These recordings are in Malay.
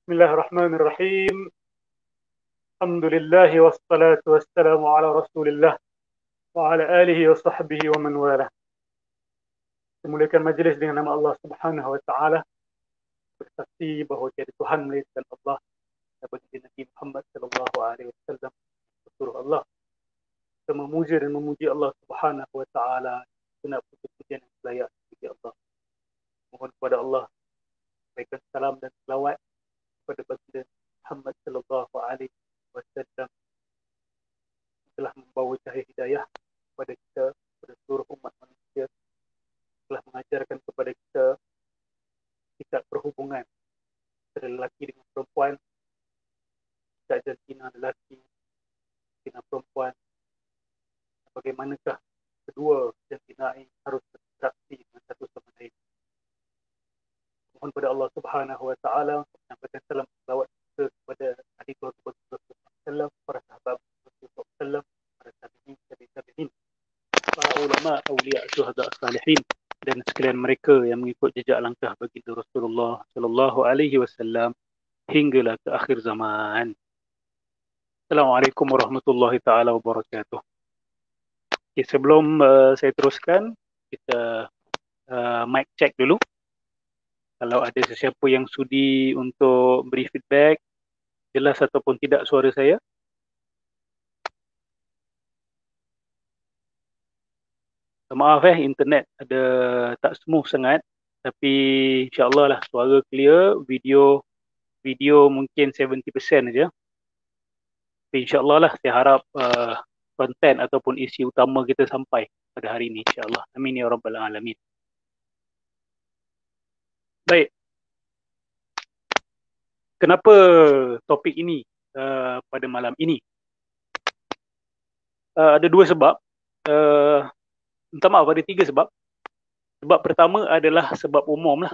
بسم الله الرحمن الرحيم. الحمد لله والصلاة والسلام على رسول الله وعلى آله وصحبه ومن والاه. Memulakan majlis dengan nama Allah Subhanahu wa taala, bersaksi bahawa tiada Tuhan melainkan Allah dan baginda Nabi Muhammad sallallahu alaihi wasallam rasul Allah. Kita memuja dan memuji Allah Subhanahu wa taala dengan puji-pujian yang layak bagi Allah. Mohon kepada Allah berikan salam dan selawat kepada baginda Muhammad sallallahu alaihi wasallam telah membawa cahaya hidayah kepada kita, kepada seluruh umat manusia, telah mengajarkan kepada kita sikap perhubungan antara lelaki dengan perempuan, sikap jantina lelaki dengan perempuan, bagaimanakah kedua jantina ini harus berinteraksi dengan satu sama lain. Mohon kepada Allah Subhanahu wa taala untuk menyampaikan salam selawat kita kepada ahli keluarga Rasulullah SAW, para sahabat Rasulullah SAW, para tabi'in, para ulama, awliya, syuhada, salihin, dan sekalian mereka yang mengikut jejak langkah baginda Rasulullah sallallahu alaihi wasallam hinggalah ke akhir zaman. Assalamualaikum warahmatullahi taala wabarakatuh. Okay, sebelum saya teruskan, kita mic check dulu. Kalau ada sesiapa yang sudi untuk beri feedback, jelas ataupun tidak suara saya. Maaf internet ada tak smooth sangat, tapi insyaAllah lah suara clear, video mungkin 70% saja. Tapi insyaAllah lah saya harap konten ataupun isi utama kita sampai pada hari ini insyaAllah. Amin ya rabbal alamin. Baik. Kenapa topik ini pada malam ini? Ada dua sebab. Minta maaf, ada tiga sebab. Sebab pertama adalah sebab umum lah.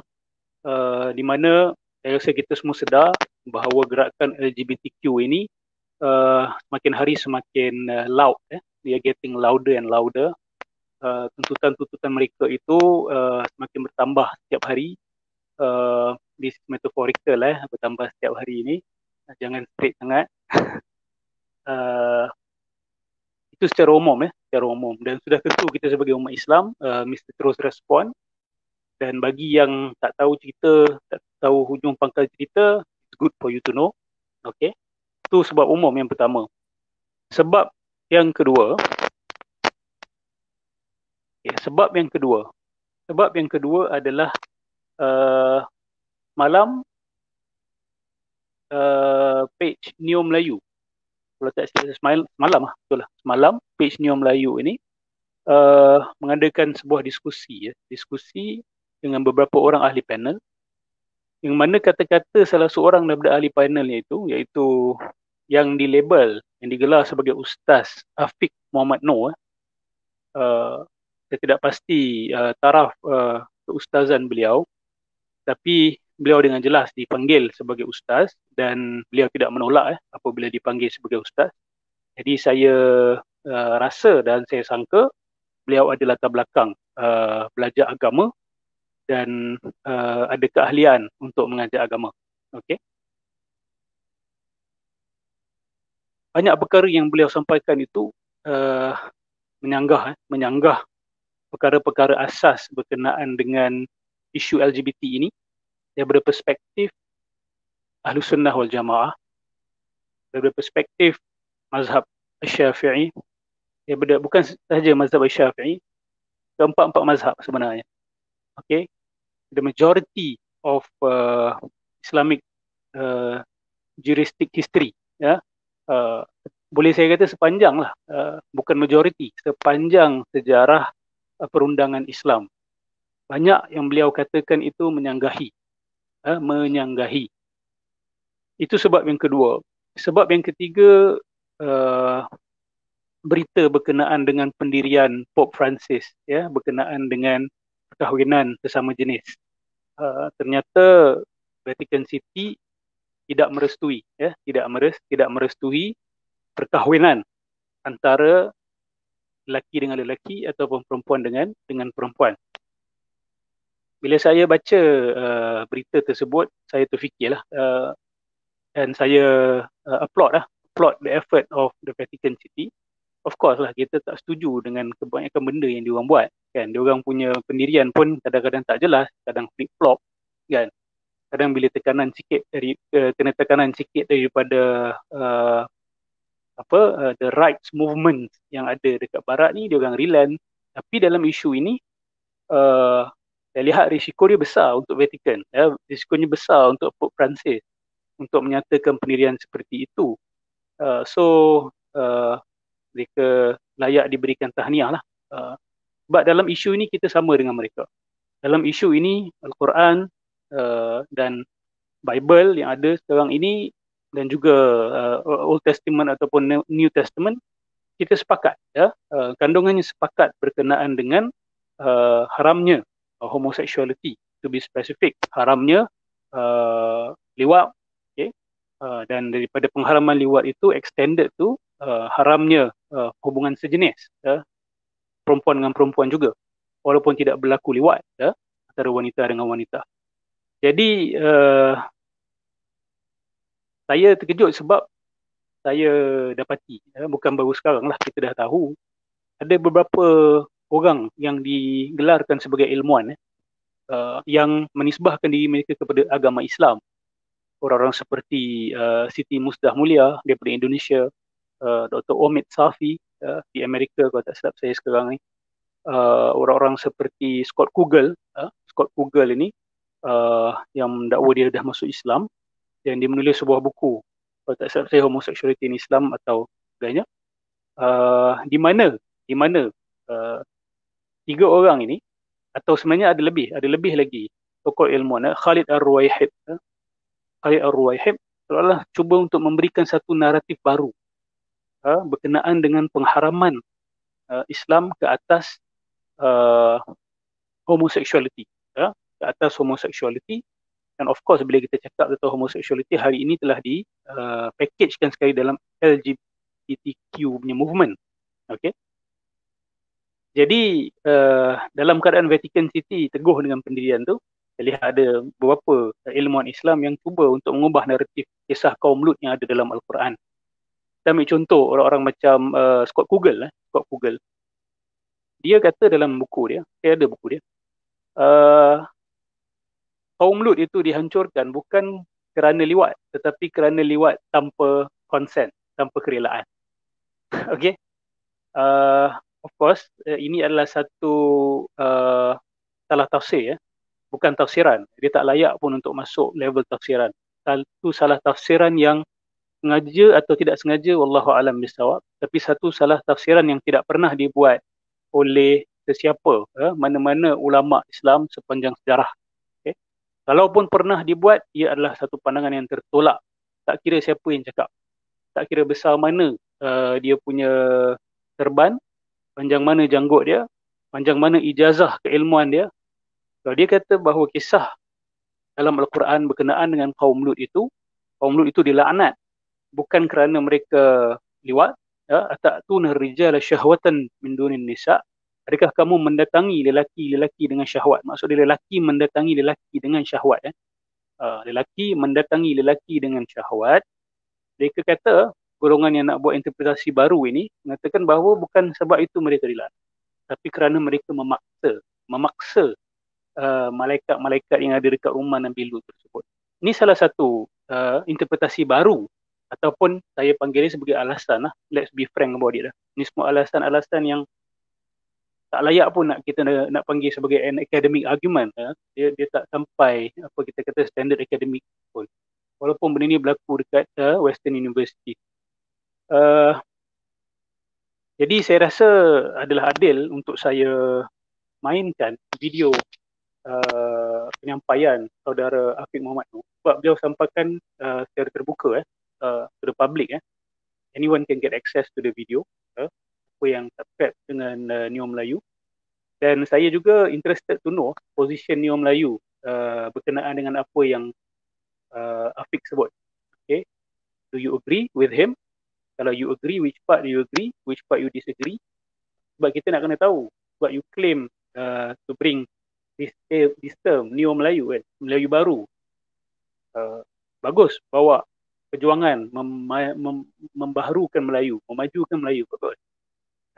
Di mana saya rasa kita semua sedar bahawa gerakan LGBTQ ini semakin hari semakin loud. They are getting louder and louder. Tuntutan-tuntutan mereka itu semakin bertambah setiap hari. This metaphorical bertambah setiap hari ini. Jangan straight sangat. Itu secara umum dan sudah tentu kita sebagai umat Islam mesti terus respon. Dan bagi yang tak tahu cerita, tak tahu hujung pangkal cerita, it's good for you to know. Okay, itu sebab umum yang pertama. Sebab yang kedua adalah malam page Neo Melayu. Kalau tak silap semalam page Neo Melayu ini mengadakan sebuah diskusi dengan beberapa orang ahli panel, yang mana kata-kata salah seorang daripada ahli panelnya itu, iaitu yang dilabel, yang digelar sebagai Ustaz Afiq Muhammad Noor. Saya tidak pasti taraf keustazan beliau, tapi beliau dengan jelas dipanggil sebagai ustaz dan beliau tidak menolak apabila dipanggil sebagai ustaz. Jadi saya rasa dan saya sangka beliau ada latar belakang belajar agama dan ada keahlian untuk mengajar agama. Okey. Banyak perkara yang beliau sampaikan itu menyanggah perkara-perkara asas berkenaan dengan isu LGBT ini daripada perspektif Ahlus Sunnah wal Jamaah, daripada perspektif mazhab Syafi'i, bukan sahaja mazhab Syafi'i, keempat-empat mazhab sebenarnya. Okay, the majority of Islamic juristic history, boleh saya kata sepanjang lah, bukan majority, sepanjang sejarah perundangan Islam, banyak yang beliau katakan itu menyanggahi. Itu sebab yang kedua. Sebab yang ketiga, berita berkenaan dengan pendirian Pope Francis, berkenaan dengan perkahwinan sesama jenis. Ternyata Vatican City tidak merestui perkahwinan antara lelaki dengan lelaki ataupun perempuan dengan perempuan. Bila saya baca berita tersebut, saya terfikirlah, dan saya applaud the effort of the Vatican City. Of course lah, kita tak setuju dengan kebanyakan benda yang diorang buat kan. Diorang punya pendirian pun kadang-kadang tak jelas, kadang flip flop kan. Kadang bila tekanan sikit kena tekanan sikit daripada the rights movement yang ada dekat barat ni, diorang relent. Tapi dalam isu ini saya lihat risiko dia besar untuk Vatikan, risikonya besar untuk Pope Francis untuk menyatakan pendirian seperti itu. So mereka layak diberikan tahniah lah. Sebab dalam isu ini kita sama dengan mereka. Dalam isu ini Al-Quran dan Bible yang ada sekarang ini dan juga Old Testament ataupun New Testament, kita sepakat, kandungannya sepakat berkenaan dengan haramnya homosexuality, to be specific, haramnya liwat, okay? Dan daripada pengharaman liwat itu extended tu haramnya hubungan sejenis, perempuan dengan perempuan juga, walaupun tidak berlaku liwat antara wanita dengan wanita. Jadi saya terkejut sebab saya dapati, bukan baru sekarang lah, kita dah tahu ada beberapa orang yang digelarkan sebagai ilmuwan yang menisbahkan diri mereka kepada agama Islam. Orang-orang seperti Siti Musdah Mulia daripada Indonesia, Dr. Omid Safi di Amerika kalau tak silap saya sekarang ni, orang-orang seperti Scott Kugel. Scott Kugel ini yang mendakwa dia dah masuk Islam dan dia menulis sebuah buku, kalau tak silap saya, Homosexuality in Islam atau sebagainya, di mana tiga orang ini, atau sebenarnya ada lebih lagi tokoh ilmuwan, Khalid Ar-Ruwaihib seolah-olah cuba untuk memberikan satu naratif baru berkenaan dengan pengharaman Islam ke atas homosexuality, ke atas homosexuality. Dan of course bila kita cakap tentang homosexuality hari ini telah di packagekan sekali dalam LGBTQ punya movement. Okay. Jadi dalam keadaan Vatican City teguh dengan pendirian tu, saya lihat ada beberapa ilmuwan Islam yang cuba untuk mengubah naratif kisah kaum Lut yang ada dalam Al-Quran. Kita ambil contoh orang-orang macam Scott Kugel. Dia kata dalam buku dia, saya ada buku dia, kaum Lut itu dihancurkan bukan kerana liwat, tetapi kerana liwat tanpa consent, tanpa kerelaan. Okay. Of course, ini adalah satu salah tafsir, bukan tafsiran. Dia tak layak pun untuk masuk level tafsiran. Satu salah tafsiran yang sengaja atau tidak sengaja, wallahu alam bisawab, tapi satu salah tafsiran yang tidak pernah dibuat oleh sesiapa, mana-mana ulama Islam sepanjang sejarah. Okay. Kalaupun pernah dibuat, ia adalah satu pandangan yang tertolak. Tak kira siapa yang cakap, tak kira besar mana dia punya serban, panjang mana janggut dia, panjang mana ijazah keilmuan dia. Kalau dia kata bahawa kisah dalam Al-Quran berkenaan dengan kaum Lut itu dilaknat bukan kerana mereka liwat, atatuna rijala syahwatan min dunin nisa. Adakah kamu mendatangi lelaki-lelaki dengan syahwat? Maksudnya lelaki mendatangi lelaki dengan syahwat. Lelaki mendatangi lelaki dengan syahwat. Mereka kata, golongan yang nak buat interpretasi baru ini mengatakan bahawa bukan sebab itu mereka dilaknat, tapi kerana mereka memaksa malaikat-malaikat yang ada dekat rumah Nabi Lut tersebut. Ini salah satu interpretasi baru, ataupun saya panggil dia sebagai alasan lah. Let's be frank about it lah. Ini semua alasan-alasan yang tak layak pun kita nak panggil sebagai an academic argument. Dia tak sampai apa kita kata standard academic pun. Walaupun benda ni berlaku dekat Western University. Jadi saya rasa adalah adil untuk saya mainkan video penyampaian saudara Afiq Muhammad tu, sebab beliau sampaikan secara terbuka to the public. Anyone can get access to the video, apa yang subscribe dengan Neo Melayu. Dan saya juga interested to know position Neo Melayu berkenaan dengan apa yang Afiq sebut. Okay. Do you agree with him? Kalau you agree, which part do you agree, which part you disagree? Sebab kita nak kena tahu, sebab you claim to bring this term Neo Melayu kan, Melayu baru. Bagus bawa perjuangan membaharukan Melayu, memajukan Melayu, betul.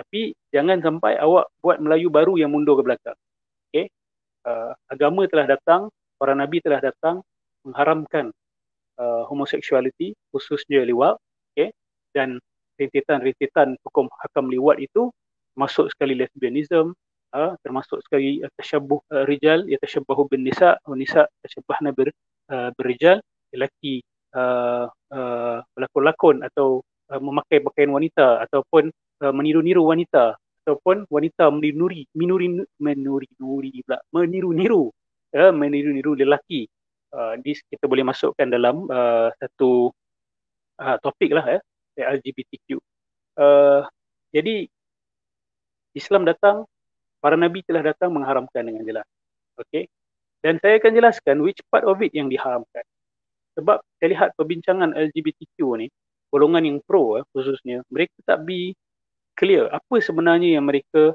Tapi jangan sampai awak buat Melayu baru yang mundur ke belakang. Okay? Agama telah datang, para nabi telah datang mengharamkan homoseksualiti, khususnya liwat, okay? Dan rintitan-rintitan hukum hakam liwat itu masuk sekali lesbianism, termasuk sekali tasyabuh rijal, ya tasyabahu bin nisa, nisa tasyabbahna berrijal, lelaki berlakon-lakon atau memakai pakaian wanita ataupun meniru-niru wanita ataupun wanita meniru-niru lelaki. Kita boleh masukkan dalam satu topik lah LGBTQ. Jadi Islam datang, para nabi telah datang mengharamkan dengan jelas. Okay? Dan saya akan jelaskan which part of it yang diharamkan. Sebab saya lihat perbincangan LGBTQ ni, golongan yang pro khususnya, mereka tak be clear apa sebenarnya yang mereka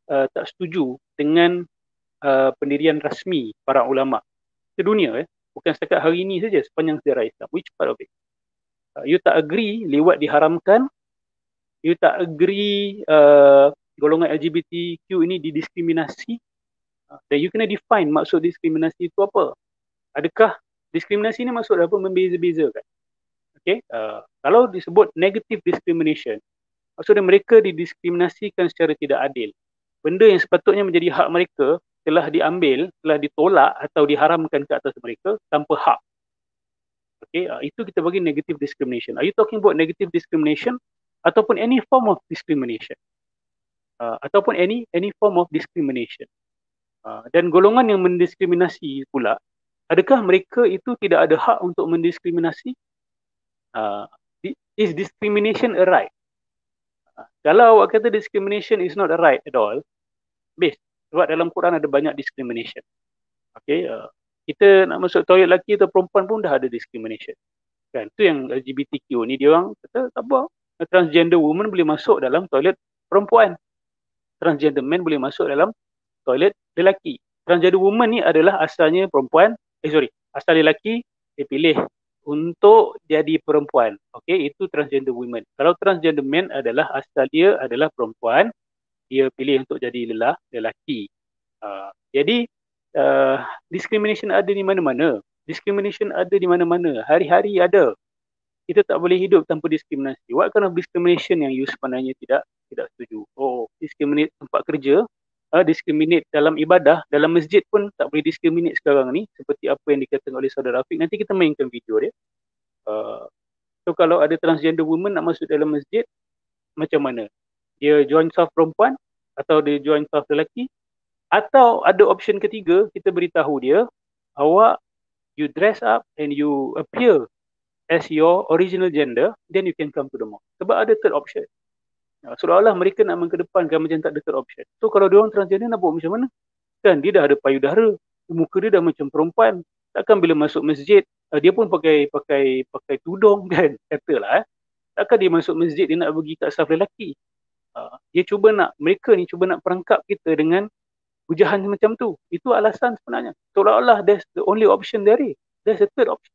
tak setuju dengan pendirian rasmi para ulama sedunia. Bukan setakat hari ini saja, sepanjang sejarah Islam. Which part of it? You tak agree liwat diharamkan, you tak agree golongan LGBTQ ini didiskriminasi, dan you kena define maksud diskriminasi itu apa. Adakah diskriminasi ini maksud apa? Membeza-bezakan. Okay? Kalau disebut negative discrimination, maksudnya mereka didiskriminasikan secara tidak adil. Benda yang sepatutnya menjadi hak mereka telah diambil, telah ditolak atau diharamkan ke atas mereka tanpa hak. Okay? Itu kita bagi negative discrimination. Are you talking about negative discrimination ataupun any form of discrimination? Ataupun any form of discrimination. Dan golongan yang mendiskriminasi pula, adakah mereka itu tidak ada hak untuk mendiskriminasi? Is discrimination a right? Kalau awak kata discrimination is not a right at all, best. Sebab dalam Quran ada banyak discrimination. Okay, kita nak masuk toilet lelaki atau perempuan pun dah ada discrimination. Kan? Itu yang LGBTQ ni dia orang kata tak apa. Transgender woman boleh masuk dalam toilet perempuan. Transgender man boleh masuk dalam toilet lelaki. Transgender woman ni adalah asalnya perempuan, asal lelaki, dia pilih untuk jadi perempuan. Okay, itu transgender woman. Kalau transgender man adalah asal dia adalah perempuan, dia pilih untuk jadi lelaki. Jadi discrimination ada di mana-mana. Discrimination ada di mana-mana. Hari-hari ada. Kita tak boleh hidup tanpa diskriminasi. What kind of discrimination yang you sebenarnya tidak setuju? Oh, discriminate tempat kerja, discriminate dalam ibadah, dalam masjid pun tak boleh discriminate sekarang ni, seperti apa yang dikatakan oleh saudara Afiq. Nanti kita mainkan video dia. So kalau ada transgender woman nak masuk dalam masjid, macam mana? Dia join saf perempuan atau dia join saf lelaki? Atau ada option ketiga, kita beritahu dia, awak, you dress up and you appear as your original gender, then you can come to the mosque. Sebab ada third option. Seolah-olah mereka nak mengedepankan macam tak ada third option. So kalau dia orang transgender nak buat macam mana? Kan dia dah ada payudara, muka dia dah macam perempuan. Takkan bila masuk masjid, dia pun pakai tudung kan, katalah. Takkan dia masuk masjid dia nak pergi kat saf lelaki. Mereka ni cuba nak perangkap kita dengan hujahan macam tu. Itu alasan sebenarnya. Seolah-olah that's the only option there is. There's a third option.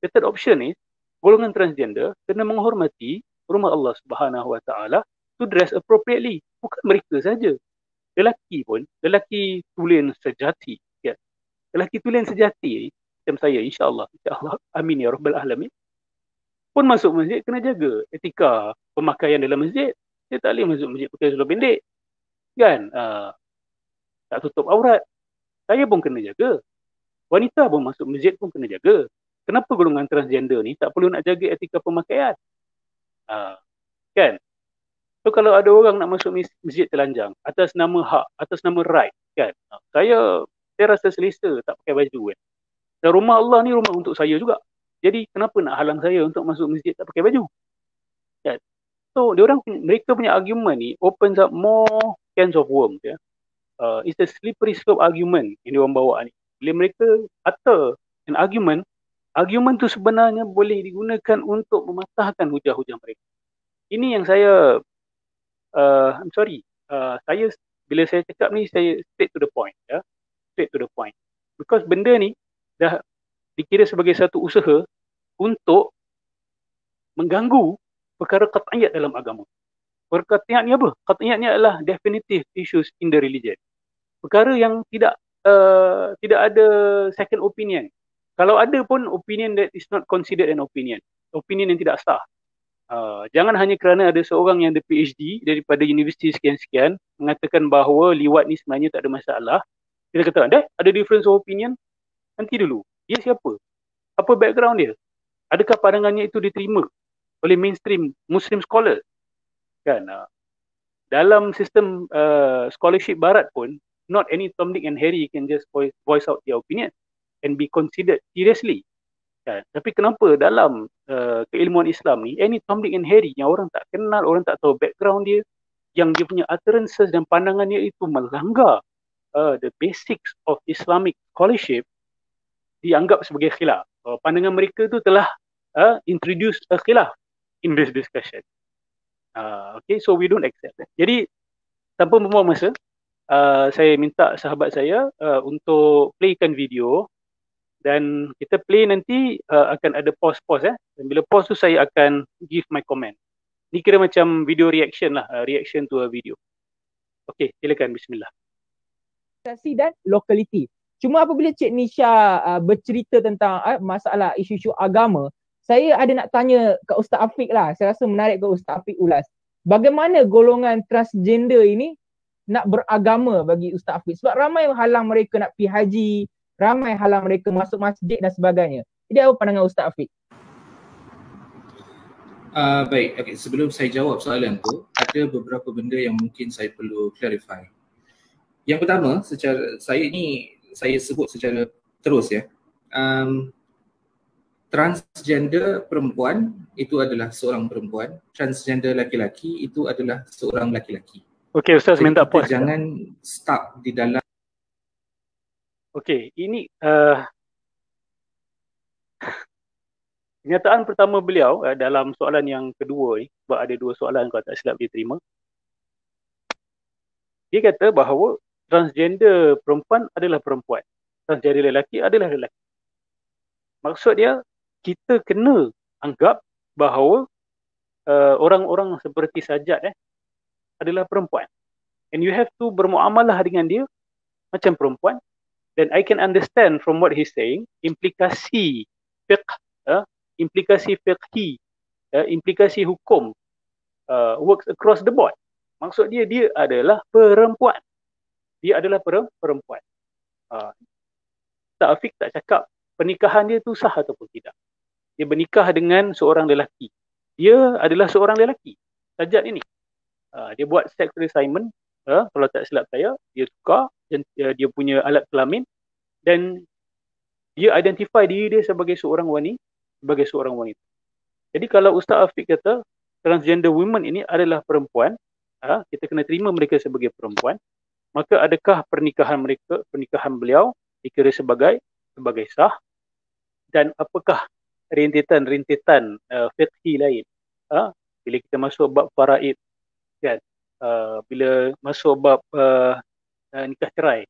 The third option is golongan transgender kena menghormati rumah Allah Subhanahu Wa Taala to dress appropriately. Bukan mereka saja. Lelaki tulen sejati. Ya. Lelaki tulen sejati macam saya, insya-Allah, amin ya rabbal alamin. Pun masuk masjid kena jaga etika pemakaian dalam masjid. Dia tak boleh masuk masjid pakai seluar pendek. Kan? Tak tutup aurat. Saya pun kena jaga. Wanita pun masuk masjid pun kena jaga. Kenapa golongan transgender ni tak perlu nak jaga etika pemakaian? Kan? So kalau ada orang nak masuk masjid telanjang atas nama hak, atas nama right, kan? Saya rasa selesa tak pakai baju kan. Dan rumah Allah ni rumah untuk saya juga. Jadi kenapa nak halang saya untuk masuk masjid tak pakai baju? Kan? So mereka punya argument ni opens up more cans of worms, ya. It's a slippery slope argument yang diorang bawa ni. Bila mereka utter an argument tu sebenarnya boleh digunakan untuk mematahkan hujah-hujah mereka. Ini yang saya I'm sorry, bila saya cakap ni, saya straight to the point, ya. Straight to the point. Because benda ni dah dikira sebagai satu usaha untuk mengganggu perkara qat'iyat dalam agama. Perkara qat'iyat ni apa? Qat'iyat ni adalah definitive issues in the religion. Perkara yang tidak ada second opinion. Kalau ada pun opinion that is not considered an opinion. Opinion yang tidak sah. Jangan hanya kerana ada seorang yang ada PhD daripada universiti sekian-sekian mengatakan bahawa liwat ni sebenarnya tak ada masalah. Kita kata, ada difference of opinion? Nanti dulu. Dia siapa? Apa background dia? Adakah pandangannya itu diterima oleh mainstream Muslim scholar? Kan? Dalam sistem scholarship barat pun, not any Tom, Dick and Harry can just voice out their opinion and be considered seriously. Kan? Tapi kenapa dalam keilmuan Islam ni, any Tom, Dick and Harry yang orang tak kenal, orang tak tahu background dia, yang dia punya utterances dan pandangannya itu melanggar the basics of Islamic scholarship, dianggap sebagai khilaf. Pandangan mereka tu telah introduce a khilaf in this discussion. Okay, so we don't accept that. Jadi, tanpa membuang masa, saya minta sahabat saya untuk playkan video. Dan kita play nanti akan ada pause-pause dan bila pause tu saya akan give my comment. Ni kira macam video reaction lah, reaction to a video. Okey, silakan, bismillah. Dan lokaliti. Cuma apabila Cik Nisha bercerita tentang masalah isu-isu agama, saya ada nak tanya ke Ustaz Afiq lah. Saya rasa menarik ke Ustaz Afiq ulas. Bagaimana golongan transgender ini nak beragama bagi Ustaz Afiq? Sebab ramai halang mereka nak pergi haji, ramai halang mereka masuk masjid dan sebagainya. Jadi apa pandangan Ustaz Afiq? Baik, okay. Sebelum saya jawab soalan tu, ada beberapa benda yang mungkin saya perlu clarify. Yang pertama, saya sebut secara terus ya. Transgender perempuan itu adalah seorang perempuan, transgender laki-laki itu adalah seorang laki-laki. Okey, Ustaz, jadi minta pause. Jangan stuck di dalam. Okey, ini kenyataan pertama beliau dalam soalan yang kedua ni, sebab ada dua soalan kalau tak silap dia terima. Dia kata bahawa transgender perempuan adalah perempuan, transgender lelaki adalah lelaki. Maksud dia, kita kena anggap bahawa orang-orang seperti Sajjad adalah perempuan. And you have to bermuamalah dengan dia macam perempuan. Dan I can understand from what he's saying, implikasi fiqh, implikasi fiqhi, implikasi hukum works across the board. Maksud dia adalah perempuan. Dia adalah perempuan. Ustaz Afiq tak cakap pernikahan dia tu sah ataupun tidak. Dia bernikah dengan seorang lelaki. Dia adalah seorang lelaki. Sajjad ini. Dia buat sex reassignment. Kalau tak silap saya, dia tukar dia punya alat kelamin dan dia identify diri dia sebagai seorang wanita. Jadi kalau Ustaz Afiq kata transgender women ini adalah perempuan, kita kena terima mereka sebagai perempuan, maka adakah pernikahan beliau dikira sebagai sah, dan apakah rintitan fiqhi lain bila kita masuk bab faraid, kan, bila masuk bab nikah cerai,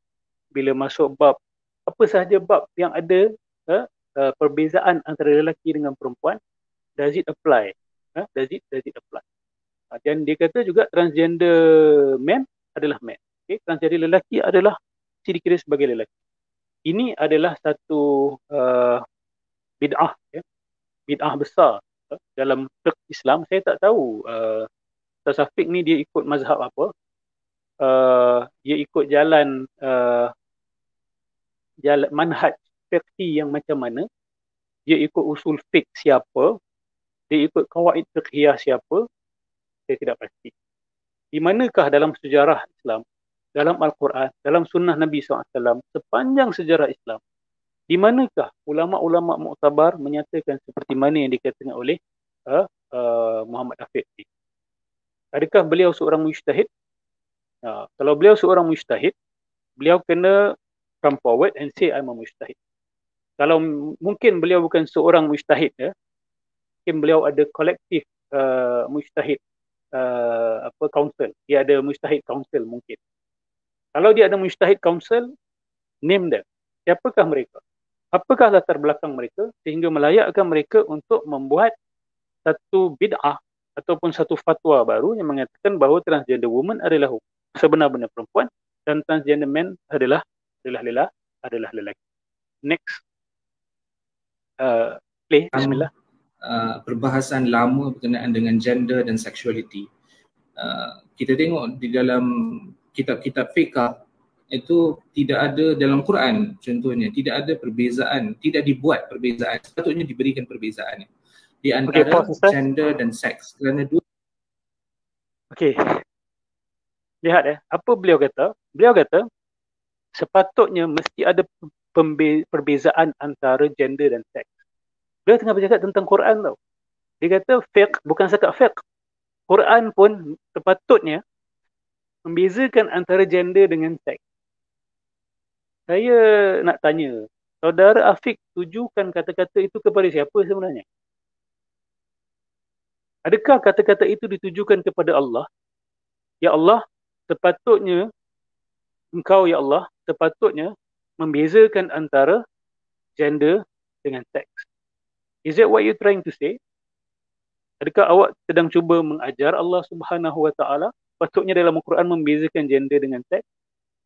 bila masuk bab apa sahaja bab yang ada perbezaan antara lelaki dengan perempuan, does it apply? Does it apply? Dan dia kata juga transgender man adalah man. Okay? Transgender lelaki adalah dikira sebagai lelaki. Ini adalah satu bid'ah, bid'ah besar dalam fiqh Islam. Saya tak tahu Ustaz Afiq ni dia ikut mazhab apa. Dia ikut jalan manhaj fiqhi yang macam mana, dia ikut usul fiqh siapa, dia ikut qawaid fiqhiyah siapa, saya tidak pasti. Di manakah dalam sejarah Islam, dalam Al-Quran, dalam sunnah Nabi SAW, sepanjang sejarah Islam, di manakah ulama-ulama muktabar menyatakan seperti mana yang dikatakan oleh Muhammad Afiq ni? Adakah beliau seorang mujtahid? Kalau beliau seorang mujtahid, beliau kena come forward and say I'm a mujtahid. Kalau mungkin beliau bukan seorang mujtahid, mungkin beliau ada kolektif mujtahid council. Dia ada mujtahid council mungkin. Kalau dia ada mujtahid council, name them. Siapakah mereka? Apakah latar belakang mereka sehingga melayakkan mereka untuk membuat satu bid'ah ataupun satu fatwa baru yang mengatakan bahawa transgender woman adalah sebenar-benar perempuan dan transgender man adalah lelaki. Next. Play, bismillah. Perbahasan lama berkenaan dengan gender dan sexuality. Kita tengok di dalam kitab-kitab fiqh itu tidak ada dalam Quran contohnya, tidak ada perbezaan, tidak dibuat perbezaan, sepatutnya diberikan perbezaan di antara gender dan seks kerana dua. Okey. Lihat apa beliau kata? Beliau kata sepatutnya mesti ada perbezaan antara gender dan seks. Beliau tengah bercakap tentang Quran tau. Dia kata fiqh bukan setakat fiqh. Quran pun sepatutnya membezakan antara gender dengan seks. Saya nak tanya, saudara Afiq tujukan kata-kata itu kepada siapa sebenarnya? Adakah kata-kata itu ditujukan kepada Allah? Ya Allah, sepatutnya engkau ya Allah, sepatutnya membezakan antara gender dengan seks. Is that what you trying to say? Adakah awak sedang cuba mengajar Allah Subhanahu Wa Taala patutnya dalam Al-Quran membezakan gender dengan seks?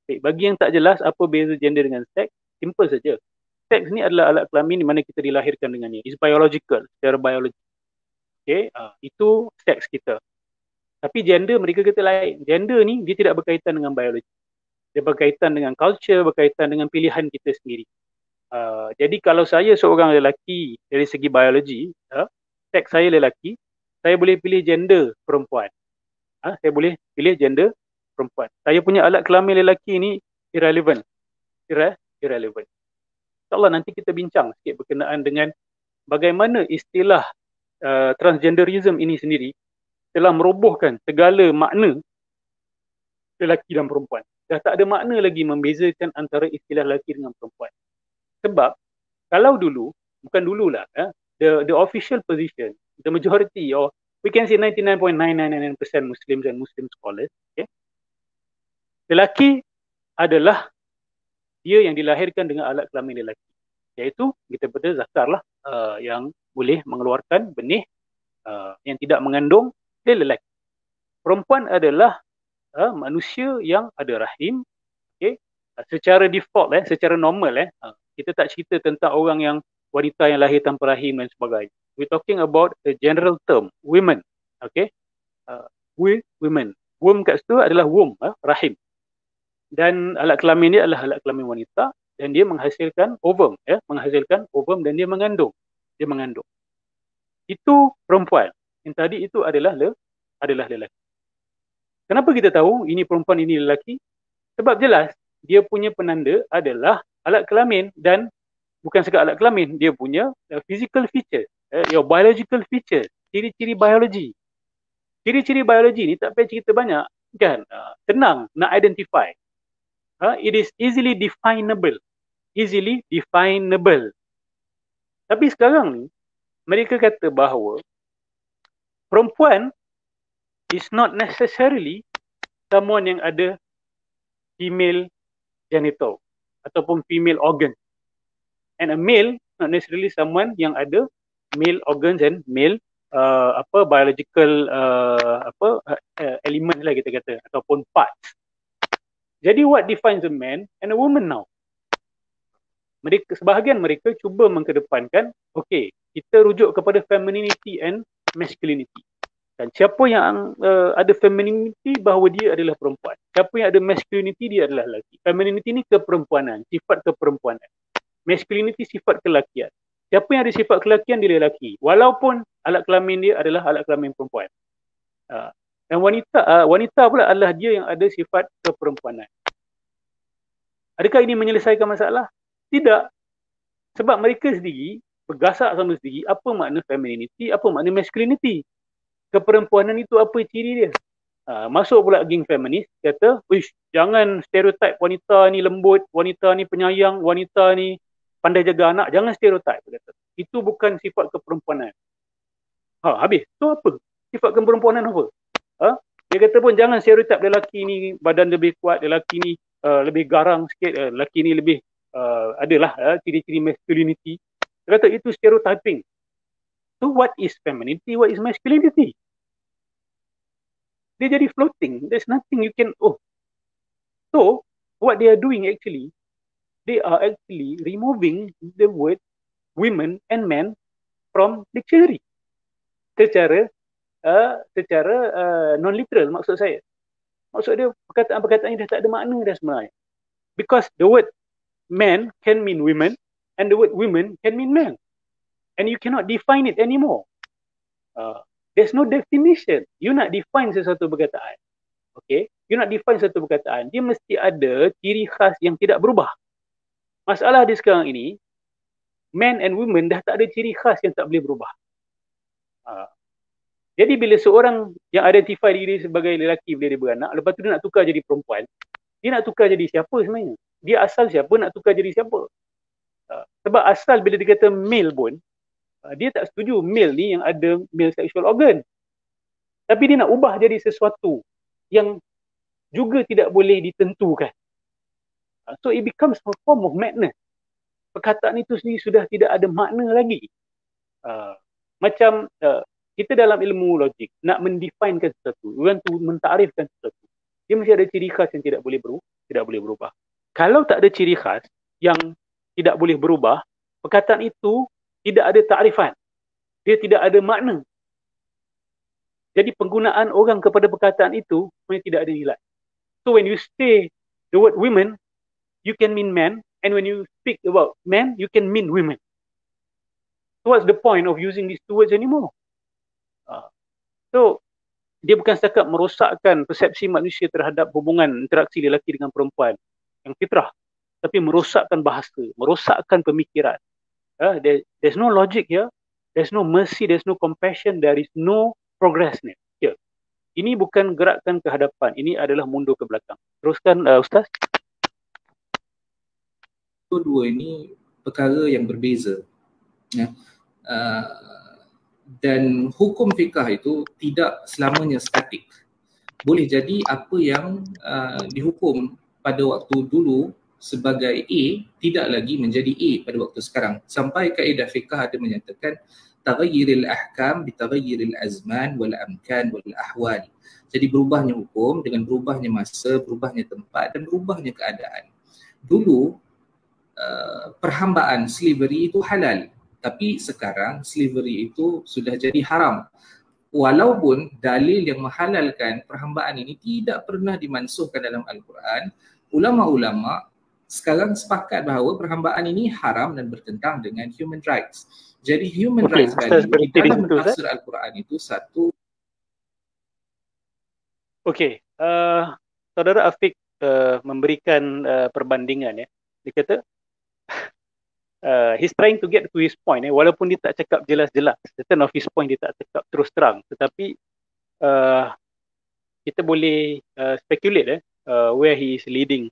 Baik, bagi yang tak jelas apa beza gender dengan seks, simple saja. Seks ni adalah alat kelamin di mana kita dilahirkan dengannya. It's biological, secara biologi. Okay, itu seks kita. Tapi gender mereka kata lain. Gender ni dia tidak berkaitan dengan biologi. Dia berkaitan dengan culture, berkaitan dengan pilihan kita sendiri. Jadi kalau saya seorang lelaki dari segi biologi, seks saya lelaki, saya boleh pilih gender perempuan. Saya boleh pilih gender perempuan. Saya punya alat kelamin lelaki ni irrelevant. Irrelevant. InsyaAllah nanti kita bincang sikit berkenaan dengan bagaimana istilah transgenderism ini sendiri telah merobohkan segala makna lelaki dan perempuan. Dah tak ada makna lagi membezakan antara istilah lelaki dengan perempuan. Sebab kalau dulu, bukan dululah, the official position, the majority or we can say 99.999% Muslims and Muslim scholars, okay? Lelaki adalah dia yang dilahirkan dengan alat kelamin lelaki. Iaitu kita kata zakar lah, yang boleh mengeluarkan benih, yang tidak mengandung, dia lelaki. Perempuan adalah manusia yang ada rahim, okay? Secara default, secara normal, kita tak cerita tentang orang yang wanita yang lahir tanpa rahim dan sebagainya. We're talking about the general term, women, okay? Women. Womb kat situ adalah womb, rahim. Dan alat kelamin dia adalah alat kelamin wanita dan dia menghasilkan ovum, menghasilkan ovum dan dia mengandung. Itu perempuan. Yang tadi itu adalah lelaki. Kenapa kita tahu ini perempuan, ini lelaki? Sebab jelas dia punya penanda adalah alat kelamin dan bukan sekadar alat kelamin, dia punya physical feature, your biological feature, ciri-ciri biologi. Ciri-ciri biologi ni tak payah cerita banyak, kan? Senang nak identify. It is easily definable. Tapi sekarang ni mereka kata bahawa perempuan is not necessarily someone yang ada female genital ataupun female organ, and a male not necessarily someone yang ada male organs and male biological element lah kita kata, ataupun parts. Jadi what defines a man and a woman now? Sebahagian mereka cuba mengkedepankan, okay, kita rujuk kepada femininity and masculinity. Dan siapa yang ada femininity, bahawa dia adalah perempuan. Siapa yang ada masculinity, dia adalah lelaki. Femininity ni keperempuanan, sifat keperempuanan. Masculinity sifat kelakian. Siapa yang ada sifat kelakian, dia lelaki. Walaupun alat kelamin dia adalah alat kelamin perempuan. Dan wanita pula adalah dia yang ada sifat keperempuanan. Adakah ini menyelesaikan masalah? Tidak. Sebab mereka sendiri bergasak sama sendiri apa makna femininity, apa makna masculinity. Keperempuanan itu apa ciri dia? Masuk pula geng feminis, kata, jangan stereotip wanita ni lembut, wanita ni penyayang, wanita ni pandai jaga anak. Jangan stereotip. Itu bukan sifat keperempuanan. Habis. Itu apa? Sifat keperempuanan apa? Dia kata pun jangan stereotip lelaki ni badan lebih kuat, lelaki ni lebih garang sikit, lelaki ni lebih adalah ciri-ciri masculinity. Dia kata itu stereotyping. So what is femininity? What is masculinity? Dia jadi floating. There's nothing you can, So what they are doing actually, they are actually removing the word women and men from dictionary secara non-literal. Maksud dia perkataan-perkataan ini dah tak ada makna dah sebenarnya, because the word man can mean women and the word women can mean men, and you cannot define it anymore. There's no definition. You nak define sesuatu perkataan, okay, you nak define satu perkataan, dia mesti ada ciri khas yang tidak berubah. Masalah di sekarang ini, men and women dah tak ada ciri khas yang tak boleh berubah. Jadi bila seorang yang identify diri sebagai lelaki bila dia beranak, lepas tu dia nak tukar jadi perempuan, dia nak tukar jadi siapa sebenarnya? Dia asal siapa, nak tukar jadi siapa? Sebab asal bila dia kata male pun, dia tak setuju male ni yang ada male sexual organ. Tapi dia nak ubah jadi sesuatu yang juga tidak boleh ditentukan. So it becomes a form of madness. Perkataan itu sendiri sudah tidak ada makna lagi. Macam kita dalam ilmu logik nak mendefinekan sesuatu, orang tu mentarifkan sesuatu, dia mesti ada ciri khas yang tidak boleh berubah. Kalau tak ada ciri khas yang tidak boleh berubah, perkataan itu tidak ada takrifan, dia tidak ada makna. Jadi penggunaan orang kepada perkataan itu sebenarnya tidak ada nilai. So when you say the word women, you can mean men, and when you speak about men, you can mean women. So what's the point of using these two words anymore? So dia bukan setakat merosakkan persepsi manusia terhadap hubungan interaksi lelaki dengan perempuan yang fitrah, tapi merosakkan bahasa, merosakkan pemikiran. There's no logic here, there's no mercy, there's no compassion, there is no progress here. Ini bukan gerakan ke hadapan, ini adalah mundur ke belakang. Teruskan Ustaz. Dua ini perkara yang berbeza, ya. Dan hukum fiqah itu tidak selamanya statik. Boleh jadi apa yang dihukum pada waktu dulu sebagai A tidak lagi menjadi A pada waktu sekarang. Sampai kaedah fiqah ada menyatakan taghayyirul ahkam bi taghayyiril azman wal amkan wal ahwal. Jadi berubahnya hukum dengan berubahnya masa, berubahnya tempat dan berubahnya keadaan. Dulu perhambaan slavery itu halal, tapi sekarang slavery itu sudah jadi haram. Walaupun dalil yang menghalalkan perhambaan ini tidak pernah dimansuhkan dalam Al-Quran, ulama-ulama sekarang sepakat bahawa perhambaan ini haram dan bertentang dengan human rights. Jadi human rights value di dalam tafsir Al-Quran itu satu. Okey, Saudara Afiq memberikan perbandingan, ya. Dia kata he's trying to get to his point, walaupun dia tak cakap jelas-jelas. The turn of his point dia tak cakap terus terang, tetapi kita boleh speculate where he is leading.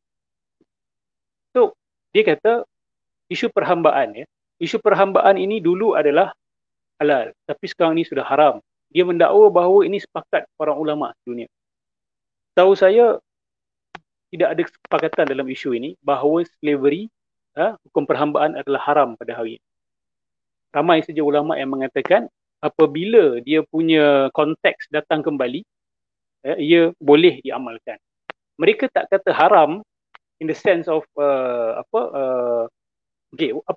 So dia kata isu perhambaan, isu perhambaan ini dulu adalah halal, tapi sekarang ini sudah haram. Dia mendakwa bahawa ini sepakat para ulama dunia. Tahu saya tidak ada kesepakatan dalam isu ini bahawa slavery, hukum perhambaan adalah haram pada hari ini. Ramai saja ulama yang mengatakan apabila dia punya konteks datang kembali, ia boleh diamalkan. Mereka tak kata haram in the sense of apa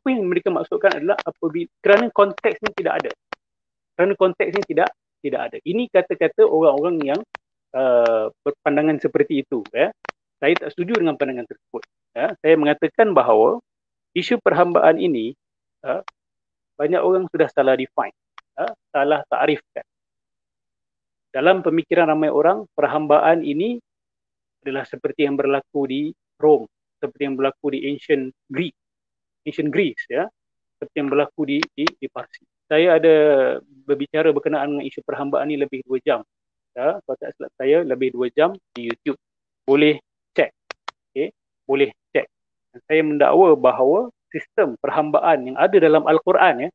yang mereka maksudkan adalah apabila kerana konteksnya tidak ada. Kerana konteksnya tidak ada. Ini kata-kata orang-orang yang berpandangan seperti itu, Saya tak setuju dengan pandangan tersebut. Saya mengatakan bahawa isu perhambaan ini banyak orang sudah salah define, salah takrifkan. Dalam pemikiran ramai orang, perhambaan ini adalah seperti yang berlaku di Rome, seperti yang berlaku di ancient Greece, seperti yang berlaku di Parsi. Saya ada berbicara berkenaan dengan isu perhambaan ini lebih 2 jam. Kalau tak silap saya, lebih 2 jam di YouTube. Boleh cek. Boleh cek. Dan saya mendakwa bahawa sistem perhambaan yang ada dalam Al-Quran,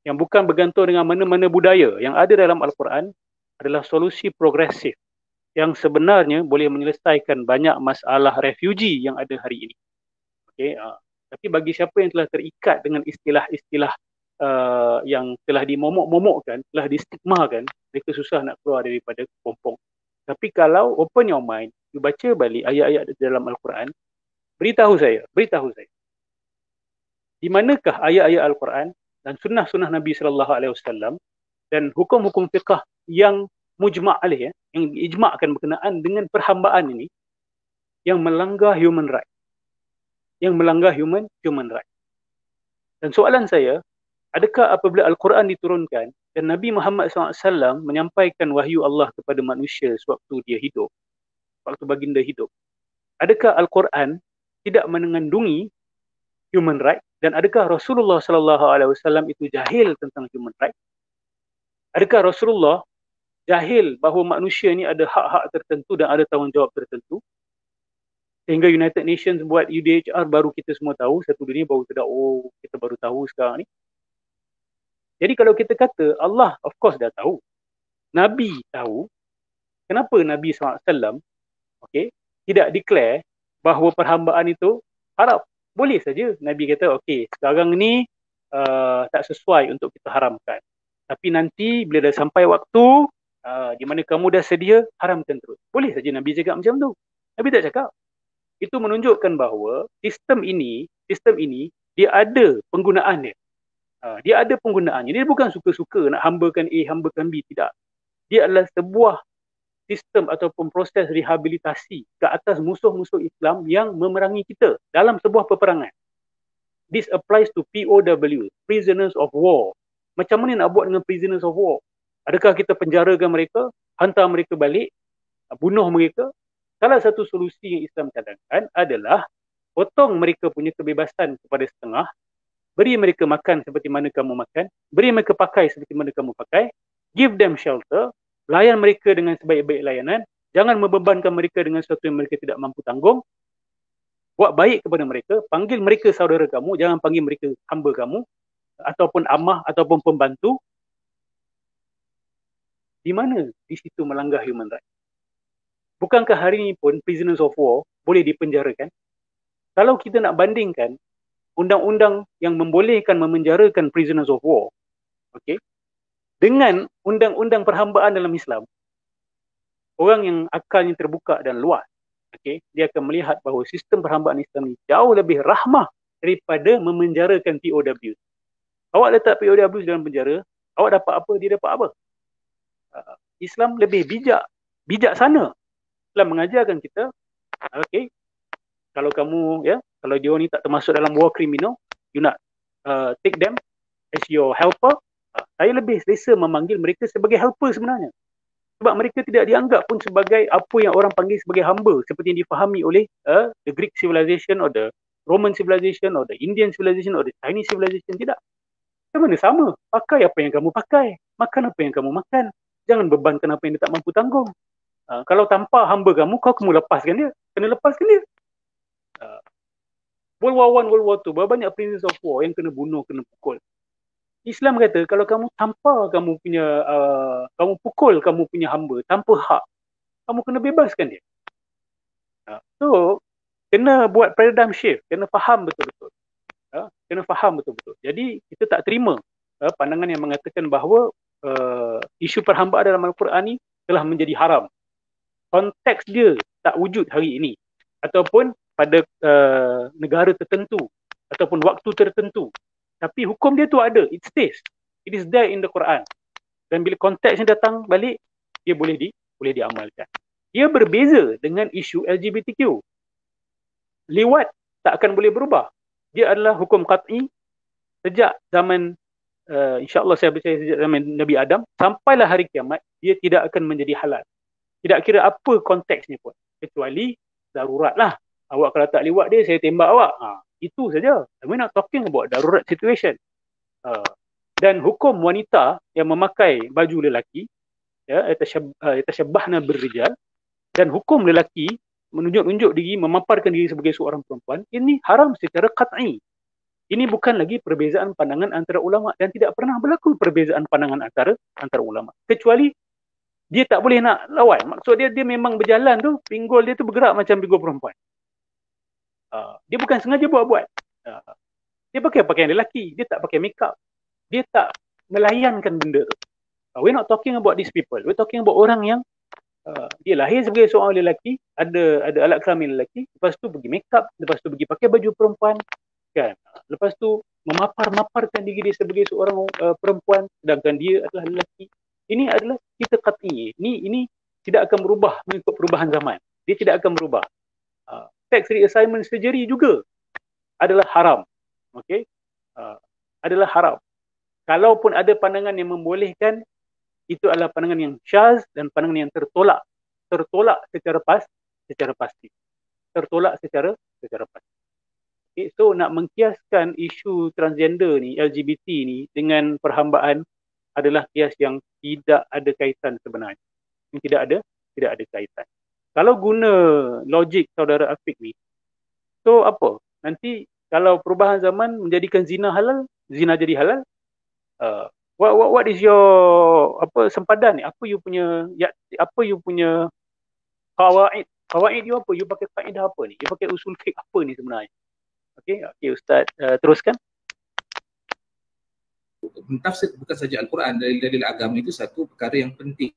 yang bukan bergantung dengan mana-mana budaya, yang ada dalam Al-Quran adalah solusi progresif yang sebenarnya boleh menyelesaikan banyak masalah refugee yang ada hari ini. Tapi bagi siapa yang telah terikat dengan istilah-istilah yang telah dimomok-momokkan, telah distigmakan, mereka susah nak keluar daripada kepompong. Tapi kalau open your mind, you baca balik ayat-ayat dalam Al-Quran, beritahu saya, di manakah ayat-ayat Al-Quran dan sunnah-sunnah Nabi SAW dan hukum-hukum fiqah yang mujma' alaih, yang diijma'kan berkenaan dengan perhambaan ini, yang melanggar human right. Yang melanggar human right. Dan soalan saya, adakah apabila Al-Quran diturunkan dan Nabi Muhammad SAW menyampaikan wahyu Allah kepada manusia sewaktu dia hidup, waktu baginda hidup, adakah Al-Quran tidak mengandungi human right? Dan adakah Rasulullah SAW itu jahil tentang human right? Adakah Rasulullah jahil bahawa manusia ni ada hak-hak tertentu dan ada tanggungjawab tertentu? Sehingga United Nations buat UDHR baru kita semua tahu, satu dunia baru sedar, oh kita baru tahu sekarang ni. Jadi kalau kita kata Allah of course dah tahu, Nabi tahu, kenapa Nabi SAW tidak declare bahawa perhambaan itu haram? Boleh saja Nabi kata, sekarang ni tak sesuai untuk kita haramkan. Tapi nanti bila dah sampai waktu di mana kamu dah sedia, haramkan terus. Boleh saja Nabi cakap macam tu. Nabi tak cakap. Itu menunjukkan bahawa sistem ini dia ada penggunaan dia. Dia ada penggunaannya. Dia bukan suka-suka nak hambakan A, hambakan B. Tidak. Dia adalah sebuah sistem ataupun proses rehabilitasi ke atas musuh-musuh Islam yang memerangi kita dalam sebuah peperangan. This applies to POW, prisoners of war. Macam mana nak buat dengan prisoners of war? Adakah kita penjarakan mereka, hantar mereka balik, bunuh mereka? Salah satu solusi yang Islam cadangkan adalah potong mereka punya kebebasan kepada setengah, beri mereka makan seperti mana kamu makan, beri mereka pakai seperti mana kamu pakai, give them shelter, layan mereka dengan sebaik-baik layanan, jangan membebankan mereka dengan sesuatu yang mereka tidak mampu tanggung, buat baik kepada mereka, panggil mereka saudara kamu, jangan panggil mereka hamba kamu, ataupun amah, ataupun pembantu. Di mana di situ melanggar human right? Bukankah hari ini pun prisoners of war boleh dipenjarakan? Kalau kita nak bandingkan undang-undang yang membolehkan memenjarakan prisoners of war, dengan undang-undang perhambaan dalam Islam, orang yang akalnya terbuka dan luas, dia akan melihat bahawa sistem perhambaan Islam ini jauh lebih rahmah daripada memenjarakan POW. Awak letak POW dalam penjara, awak dapat apa, dia dapat apa? Islam lebih bijaksana. Islam mengajarkan kita, kalau kamu, kalau dia ni tak termasuk dalam war criminal, you nak take them as your helper. Saya lebih selesa memanggil mereka sebagai helper sebenarnya. Sebab mereka tidak dianggap pun sebagai apa yang orang panggil sebagai hamba, seperti yang difahami oleh the Greek civilization or the Roman civilization or the Indian civilization or the Chinese civilization. Tidak. Sebenarnya sama. Pakai apa yang kamu pakai. Makan apa yang kamu makan. Jangan bebankan apa yang dia tak mampu tanggung. Kalau tanpa hamba kamu, kamu lepaskan dia. Kena lepaskan dia. World War I, World War II, berapa banyak prisoners of war yang kena bunuh, kena pukul. Islam kata kalau kamu tanpa kamu pukul kamu punya hamba tanpa hak, kamu kena bebaskan dia. So kena buat paradigm shift, kena faham betul-betul. Kena faham betul-betul. Jadi kita tak terima pandangan yang mengatakan bahawa isu perhambaan dalam Al-Quran ni telah menjadi haram. Konteks dia tak wujud hari ini ataupun pada negara tertentu ataupun waktu tertentu. Tapi hukum dia tu ada, it stays. It is there in the Quran. Dan bila konteksnya datang balik, dia boleh diamalkan. Dia berbeza dengan isu LGBTQ. Liwat tak akan boleh berubah. Dia adalah hukum qat'i sejak zaman insya-Allah saya percaya sejak zaman Nabi Adam sampailah hari kiamat, dia tidak akan menjadi halal. Tidak kira apa konteksnya pun, kecuali darurat lah. Awak kalau tak liwat dia, saya tembak awak. Itu saja. We're not talking about darurat situation. Dan hukum wanita yang memakai baju lelaki, yatashabbahna birrijal, dan hukum lelaki menunjuk-nunjuk diri, memaparkan diri sebagai seorang perempuan, ini haram secara qat'i. Ini bukan lagi perbezaan pandangan antara ulama dan tidak pernah berlaku perbezaan pandangan antara ulama. Kecuali dia tak boleh nak lawan. Maksud dia memang berjalan tu, pinggul dia tu bergerak macam pinggul perempuan. Dia bukan sengaja buat-buat. Dia pakai pakaian lelaki, dia tak pakai make up. dia tak melayankan benda tu. We're not talking about these people. We're talking about orang yang dia lahir sebagai seorang lelaki, ada alat kelamin lelaki, lepas tu pergi make up, lepas tu pergi pakai baju perempuan, kan? Lepas tu memapar-maparkan diri dia sebagai seorang perempuan, sedangkan dia adalah lelaki. Ini adalah kita qat'i. Ini tidak akan berubah mengikut perubahan zaman. Dia tidak akan berubah. Sex reassignment surgery juga adalah haram. Okey? Adalah haram. Kalaupun ada pandangan yang membolehkan, itu adalah pandangan yang syaz dan pandangan yang tertolak secara pasti. Tertolak secara pasti. Okay, so nak mengkiaskan isu transgender ni, LGBT ni dengan perhambaan adalah kias yang tidak ada kaitan sebenarnya. Yang tidak ada kaitan. Kalau guna logik saudara Afiq ni, so apa? Nanti kalau perubahan zaman menjadikan zina halal, zina jadi halal, what is your sempadan ni? Apa you punya qawaid you apa? You pakai kaedah apa ni? You pakai usul fiqh apa ni sebenarnya? Okey Ustaz, teruskan. Mentafsir bukan saja Al-Quran, dalil-dalil agama itu satu perkara yang penting.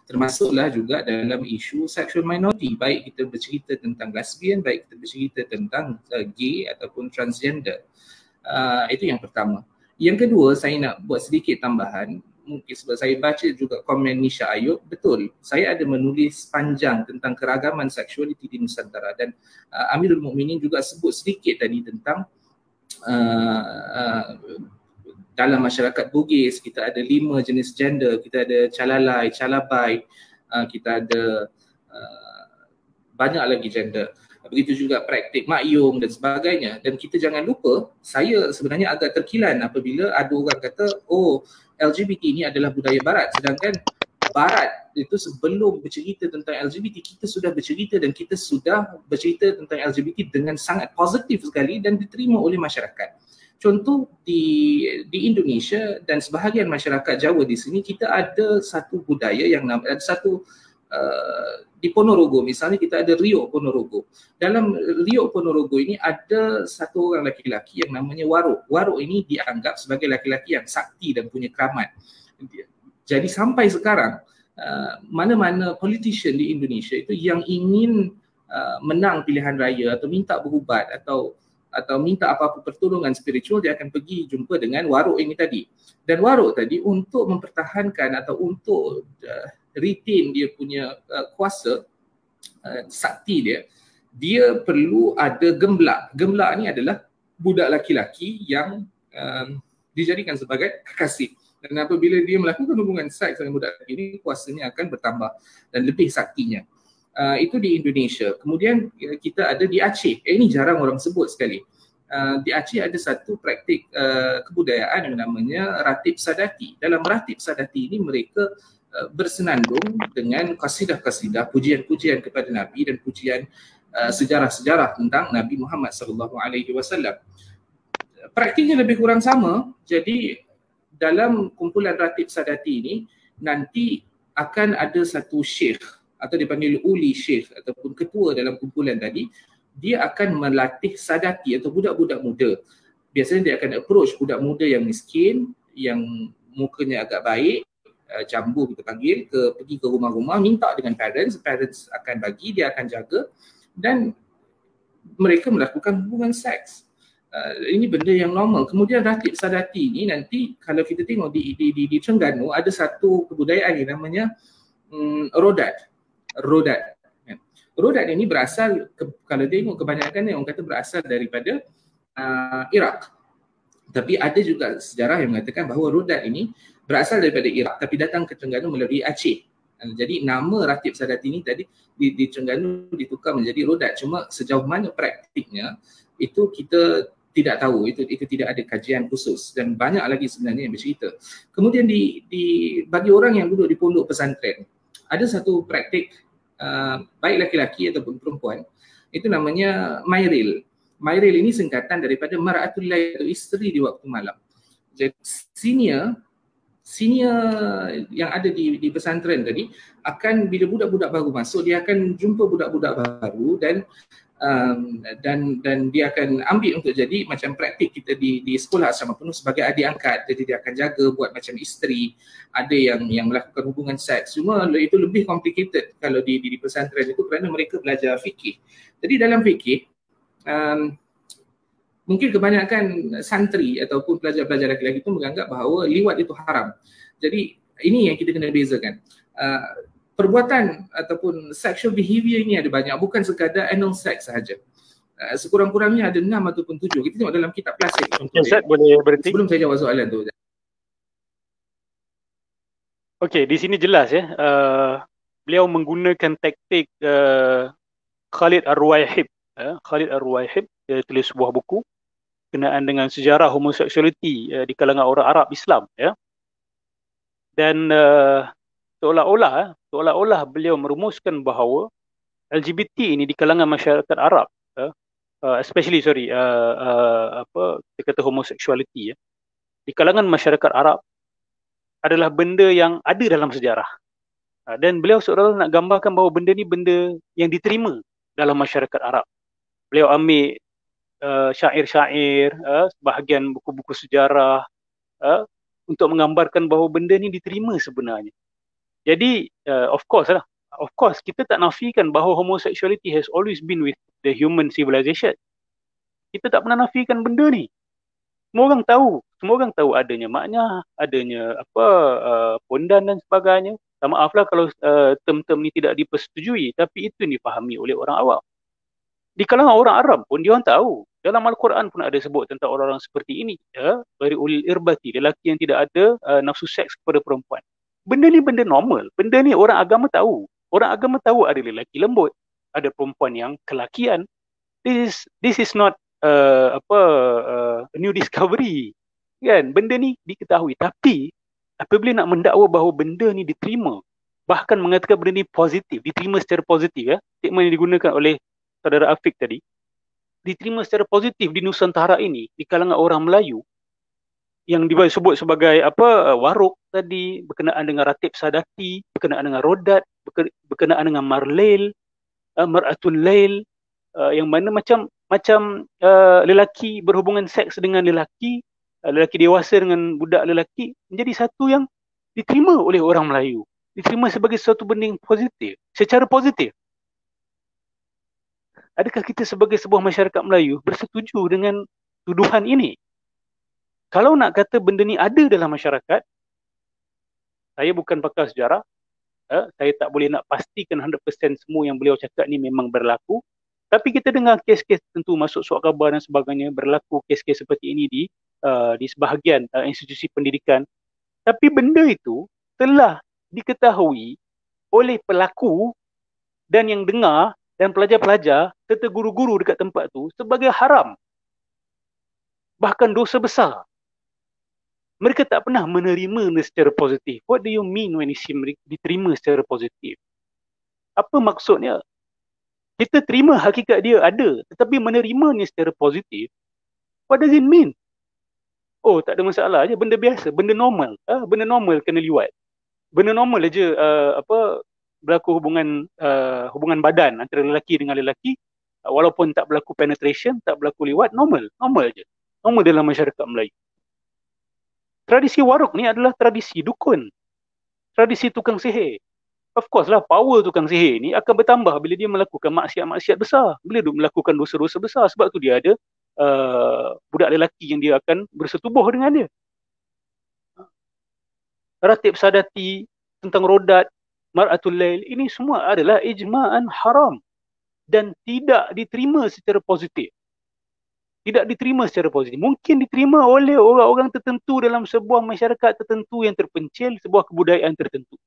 Termasuklah juga dalam isu sexual minority, baik kita bercerita tentang lesbian, baik kita bercerita tentang gay ataupun transgender. Itu yang pertama. Yang kedua, saya nak buat sedikit tambahan. Mungkin sebab saya baca juga komen Nisha Ayub, betul, saya ada menulis panjang tentang keragaman seksualiti di Nusantara, dan Amirul Mukminin juga sebut sedikit tadi tentang dalam masyarakat Bugis kita ada 5 jenis gender, kita ada calalai, calabai, kita ada banyak lagi gender. Begitu juga praktik makyung dan sebagainya. Dan kita jangan lupa, saya sebenarnya agak terkilan apabila ada orang kata, oh LGBT ini adalah budaya barat, sedangkan barat itu sebelum bercerita tentang LGBT, kita sudah bercerita dan kita sudah bercerita tentang LGBT dengan sangat positif sekali dan diterima oleh masyarakat. Contoh di Indonesia dan sebahagian masyarakat Jawa di sini, kita ada satu budaya yang ada satu di Ponorogo misalnya, kita ada Riok Ponorogo. Dalam Riok Ponorogo ini ada satu orang laki-laki yang namanya Waruk. Waruk ini dianggap sebagai laki-laki yang sakti dan punya keramat. Jadi sampai sekarang mana-mana politician di Indonesia itu yang ingin menang pilihan raya atau minta berubat atau minta apa-apa pertolongan spiritual, dia akan pergi jumpa dengan Waruk ini tadi. Dan Waruk tadi untuk mempertahankan atau untuk retain dia punya kuasa sakti dia perlu ada gemblak. Gemblak ni adalah budak laki-laki yang dijadikan sebagai kekasih. Dan apabila dia melakukan hubungan seks dengan budak lelaki ini, kuasanya akan bertambah dan lebih saktinya. Itu di Indonesia. Kemudian kita ada di Aceh. Ini jarang orang sebut sekali. Di Aceh ada satu praktik kebudayaan yang namanya Ratib Sadati. Dalam Ratib Sadati ini mereka bersenandung dengan kasidah-kasidah, pujian-pujian kepada Nabi dan pujian sejarah-sejarah tentang Nabi Muhammad SAW. Praktiknya lebih kurang sama. Jadi dalam kumpulan Ratib Sadati ini nanti akan ada satu syekh atau dipanggil uli syekh ataupun ketua dalam kumpulan tadi. Dia akan melatih sadati atau budak-budak muda. Biasanya dia akan approach budak muda yang miskin, yang mukanya agak baik, jambu kita panggil, pergi ke rumah-rumah, minta dengan parents akan bagi, dia akan jaga dan mereka melakukan hubungan seks. Ini benda yang normal. Kemudian Ratib Sadati ni nanti kalau kita tengok di Terengganu ada satu kebudayaan yang namanya rodat. Rodat ini berasal, kalau tengok kebanyakan orang kata berasal daripada Iraq. Tapi ada juga sejarah yang mengatakan bahawa rodat ini berasal daripada Iraq tapi datang ke Terengganu melalui Aceh. Jadi nama Ratib Sadati ini tadi di Terengganu ditukar menjadi rodat. Cuma sejauh mana praktiknya itu kita tidak tahu, itu tidak ada kajian khusus dan banyak lagi sebenarnya yang bercerita. Kemudian bagi orang yang duduk di pondok pesantren, ada satu praktik baik laki-laki ataupun perempuan, itu namanya Mairil. Mairil ini singkatan daripada Mar'atul Lail, isteri di waktu malam. Jadi senior yang ada di pesantren tadi akan, bila budak-budak baru masuk, dia akan jumpa budak-budak baru dan dan dia akan ambil untuk jadi macam praktik kita di sekolah asrama penuh sebagai adik angkat. Jadi dia akan jaga buat macam isteri, ada yang melakukan hubungan seks. Cuma itu lebih complicated kalau di pesantren itu kerana mereka belajar fikih. Jadi dalam fikih mungkin kebanyakan santri ataupun pelajar-pelajar lelaki itu menganggap bahawa liwat itu haram. Jadi ini yang kita kena bezakan. Perbuatan ataupun sexual behavior ini ada banyak, bukan sekadar anal sex sahaja. Sekurang-kurangnya ada 6 ataupun 7. Kita tengok dalam kitab klasik. Ustaz boleh berhenti? Sebelum saya jawab soalan tu. Okey, di sini jelas ya. Beliau menggunakan taktik Khalid Ar-Ruwaihib. Khalid Ar-Ruwaihib tulis sebuah buku berkenaan dengan sejarah homoseksualiti di kalangan orang Arab Islam, ya. Dan seolah-olah beliau merumuskan bahawa LGBT ini di kalangan masyarakat Arab, especially kita kata homoseksualiti, ya, di kalangan masyarakat Arab adalah benda yang ada dalam sejarah. Dan beliau seolah-olah nak gambarkan bahawa benda ni benda yang diterima dalam masyarakat Arab. Beliau ambil syair-syair, sebahagian buku-buku sejarah untuk menggambarkan bahawa benda ni diterima sebenarnya. Jadi of course kita tak nafikan bahawa homosexuality has always been with the human civilization. Kita tak pernah nafikan benda ni. Semua orang tahu adanya makna, adanya pondan dan sebagainya. Maaflah kalau term-term ni tidak dipersetujui, tapi itu yang dipahami oleh orang awam. Di kalangan orang Arab pun dia orang tahu. Dalam Al-Quran pun ada sebut tentang orang-orang seperti ini, ya, dari ulil irbati, lelaki yang tidak ada nafsu seks kepada perempuan. Benda ni benda normal. Benda ni orang agama tahu. Orang agama tahu ada lelaki lembut, ada perempuan yang kelakian. This is not a new discovery. Kan? Benda ni diketahui. Tapi apabila nak mendakwa bahawa benda ni diterima, bahkan mengatakan benda ni positif, diterima secara positif, ya. Statement yang digunakan oleh saudara Afiq tadi, diterima secara positif di Nusantara ini, di kalangan orang Melayu, yang disebut sebagai waruk tadi, berkenaan dengan Ratib Sadati, berkenaan dengan Rodat, berkenaan dengan Marlail, Mar'atul Lail, yang mana macam lelaki berhubungan seks dengan lelaki dewasa dengan budak lelaki, menjadi satu yang diterima oleh orang Melayu, diterima sebagai sesuatu benda yang positif, secara positif. Adakah kita sebagai sebuah masyarakat Melayu bersetuju dengan tuduhan ini? Kalau nak kata benda ni ada dalam masyarakat, saya bukan pakar sejarah, saya tak boleh nak pastikan 100% semua yang beliau cakap ni memang berlaku, tapi kita dengar kes-kes tentu masuk surat khabar dan sebagainya, berlaku kes-kes seperti ini di sebahagian institusi pendidikan. Tapi benda itu telah diketahui oleh pelaku dan yang dengar dan pelajar-pelajar serta guru-guru dekat tempat tu sebagai haram, bahkan dosa besar. Mereka tak pernah menerima secara positif. What do you mean when you say diterima secara positif? Apa maksudnya? Kita terima hakikat dia ada, tetapi menerimanya secara positif, what does it mean? Oh, tak ada masalah je, benda biasa, benda normal. Benda normal kena liwat. Benda normal aja berlaku hubungan badan antara lelaki dengan lelaki, walaupun tak berlaku penetration, tak berlaku liwat, normal je. Normal dalam masyarakat Melayu. Tradisi waruk ni adalah tradisi dukun, tradisi tukang sihir. Of course lah, power tukang sihir ni akan bertambah bila dia melakukan maksiat-maksiat besar, bila dia melakukan dosa-dosa besar. Sebab tu dia ada budak lelaki yang dia akan bersetubuh dengan dia. Ratib Sadati, tentang Rodat, Mar'atul Lail, ini semua adalah ijma'an haram dan tidak diterima secara positif. Tidak diterima secara positif. Mungkin diterima oleh orang-orang tertentu dalam sebuah masyarakat tertentu yang terpencil, sebuah kebudayaan tertentu.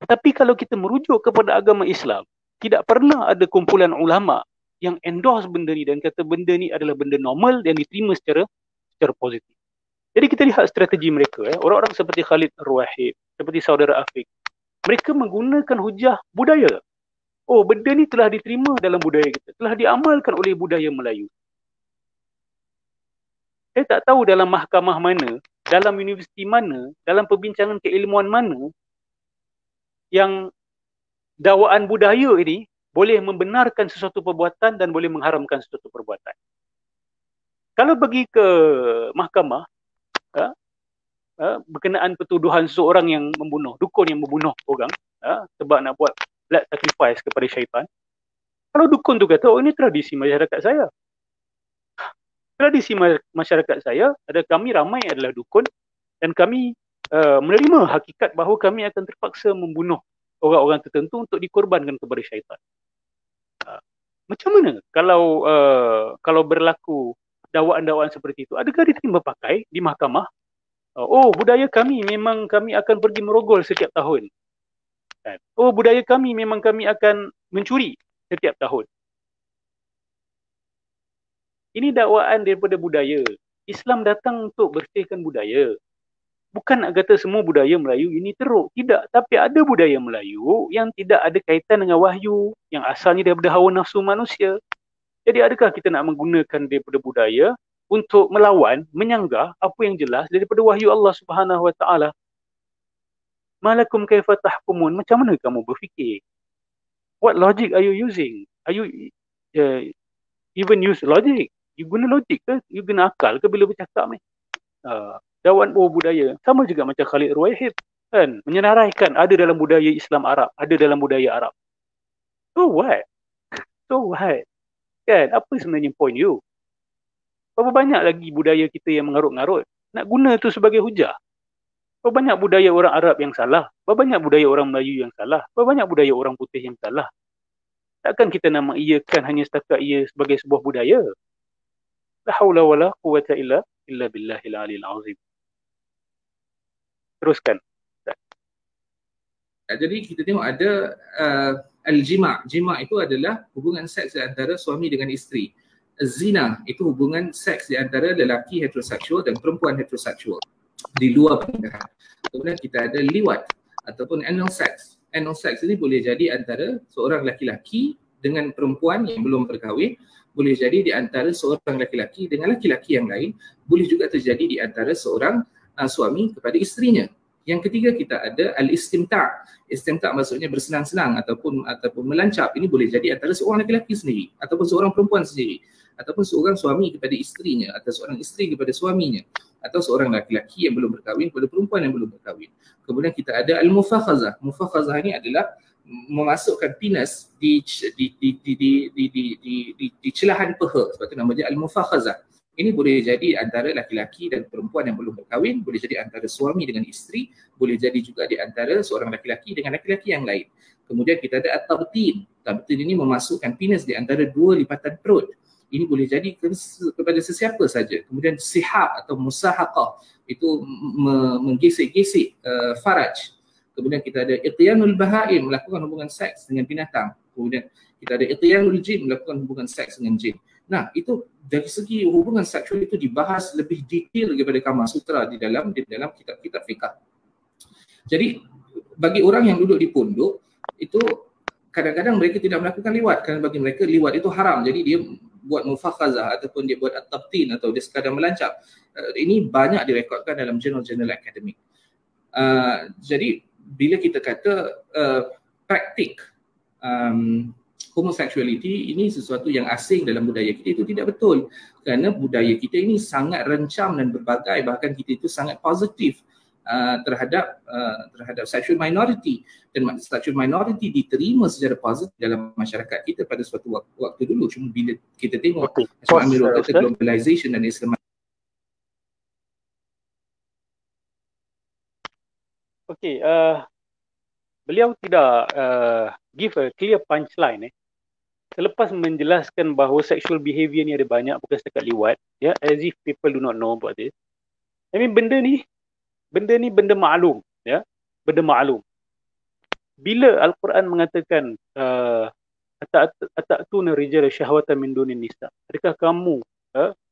Tapi kalau kita merujuk kepada agama Islam, tidak pernah ada kumpulan ulama yang endorse benda ni dan kata benda ni adalah benda normal dan diterima secara positif. Jadi kita lihat strategi mereka. Orang-orang seperti Khalid Ar-Ruwaihib, seperti saudara Afiq, mereka menggunakan hujah budaya. Oh, benda ni telah diterima dalam budaya kita, telah diamalkan oleh budaya Melayu. Saya tak tahu dalam mahkamah mana, dalam universiti mana, dalam perbincangan keilmuan mana yang dakwaan budaya ini boleh membenarkan sesuatu perbuatan dan boleh mengharamkan sesuatu perbuatan. Kalau pergi ke mahkamah, berkenaan pertuduhan seseorang yang membunuh, dukun yang membunuh orang, sebab nak buat blood sacrifice kepada syaitan. Kalau dukun tu kata, oh ini tradisi masyarakat saya. Tradisi masyarakat saya, ada kami ramai adalah dukun dan kami menerima hakikat bahawa kami akan terpaksa membunuh orang-orang tertentu untuk dikorbankan kepada syaitan. Macam mana kalau berlaku dakwaan-dakwaan seperti itu? Adakah diterima pakai di mahkamah? Oh, budaya kami memang kami akan pergi merogol setiap tahun. Oh, budaya kami memang kami akan mencuri setiap tahun. Ini dakwaan daripada budaya. Islam datang untuk bersihkan budaya. Bukan nak kata semua budaya Melayu ini teruk. Tidak. Tapi ada budaya Melayu yang tidak ada kaitan dengan wahyu, yang asalnya daripada hawa nafsu manusia. Jadi adakah kita nak menggunakan daripada budaya untuk melawan, menyanggah apa yang jelas daripada wahyu Allah Subhanahu Wa Taala? Malakum kaifa tahkumun? Macam mana kamu berfikir? What logic are you using? Are you even use logic? You guna logik ke? You guna akal ke bila bercakap ni? Dakwaan budaya sama juga macam Khalid Ruwaihid, kan? Menyenaraikan ada dalam budaya Islam Arab, ada dalam budaya Arab. So what? So what? Kan? Apa sebenarnya point you? Berapa banyak lagi budaya kita yang mengarut-ngarut? Nak guna tu sebagai hujah. Berapa banyak budaya orang Arab yang salah? Berapa banyak budaya orang Melayu yang salah? Berapa banyak budaya orang putih yang salah? Takkan kita nak mengiyakan hanya setakat ia sebagai sebuah budaya? La haula wala quwwata illa billahil aliyil azim. Teruskan. Jadi kita tengok ada al-jima'. Jima' itu adalah hubungan seks antara suami dengan isteri. Zina itu hubungan seks di antara lelaki heteroseksual dan perempuan heteroseksual di luar pernikahan. Kemudian kita ada liwat ataupun anal sex. Anal sex ini boleh jadi antara seorang lelaki dengan perempuan yang belum berkahwin, boleh jadi di antara seorang lelaki dengan lelaki yang lain, boleh juga terjadi di antara seorang suami kepada isterinya. Yang ketiga kita ada al-istimta'. Istimta' maksudnya bersenang-senang ataupun melancap. Ini boleh jadi antara seorang lelaki sendiri ataupun seorang perempuan sendiri, ataupun seorang suami kepada isterinya, atau seorang isteri kepada suaminya, atau seorang lelaki yang belum berkahwin kepada perempuan yang belum berkahwin. Kemudian kita ada al-mufakhazah. Mufakhazah ini adalah memasukkan penis di celahan peha, sebab itu nama dia al-mufakhazah. Ini boleh jadi antara laki-laki dan perempuan yang belum berkahwin, boleh jadi antara suami dengan isteri, boleh jadi juga di antara seorang laki-laki dengan laki-laki yang lain. Kemudian kita ada at-tabtin. Tabtin ini memasukkan penis di antara dua lipatan perut. Ini boleh jadi kepada sesiapa saja. Kemudian sihab atau musahaqah, itu menggesek-gesek faraj. Kemudian kita ada ityanul bahaim, melakukan hubungan seks dengan binatang. Kemudian kita ada ityanul jin, melakukan hubungan seks dengan jin. Nah, itu dari segi hubungan seksual itu dibahas lebih detail daripada Kama Sutra di dalam kitab-kitab fiqh. Jadi bagi orang yang duduk di pondok itu kadang-kadang mereka tidak melakukan liwat kerana bagi mereka liwat itu haram. Jadi dia buat mufakhazah ataupun dia buat at-tabtin atau dia sekadar melancap. Ini banyak direkodkan dalam jurnal-jurnal akademik. Jadi bila kita kata praktik homosexuality ini sesuatu yang asing dalam budaya kita, itu tidak betul. Kerana budaya kita ini sangat rencam dan berbagai, bahkan kita itu sangat positif terhadap sexual minority, dan sexual minority diterima secara positif dalam masyarakat kita pada suatu waktu dulu. Cuma bila kita tengok macam Amirul kata globalization dan Islam. Okey, beliau tidak give a clear punchline selepas menjelaskan bahawa sexual behavior ni ada banyak, bukan setakat liwat, ya, as if people do not know about this. I mean benda ni benda maklum, ya, benda maklum. Bila Al-Quran mengatakan atatuna rijala syahwatan min dunin nisa, adakah kamu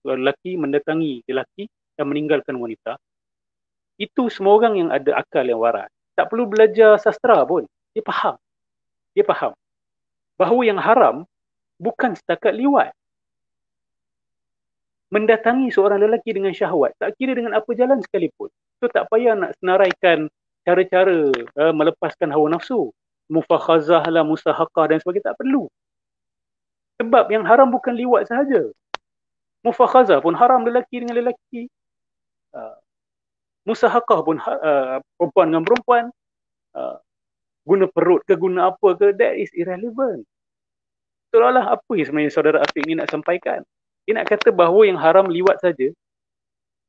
lelaki mendatangi lelaki dan meninggalkan wanita? Itu semua orang yang ada akal yang waras, tak perlu belajar sastra pun, dia faham bahawa yang haram bukan setakat liwat. Mendatangi seorang lelaki dengan syahwat, tak kira dengan apa jalan sekalipun. So tak payah nak senaraikan cara-cara melepaskan hawa nafsu. mufakhazah lah, musahaqah dan sebagainya, tak perlu. Sebab yang haram bukan liwat sahaja. Mufakhazah pun haram lelaki dengan lelaki. Musahaqah pun perempuan dengan perempuan. Guna perut ke, guna apa ke, that is irrelevant. Seolah-olah apa yang sebenarnya saudara Afiq ni nak sampaikan? Dia nak kata bahawa yang haram liwat saja,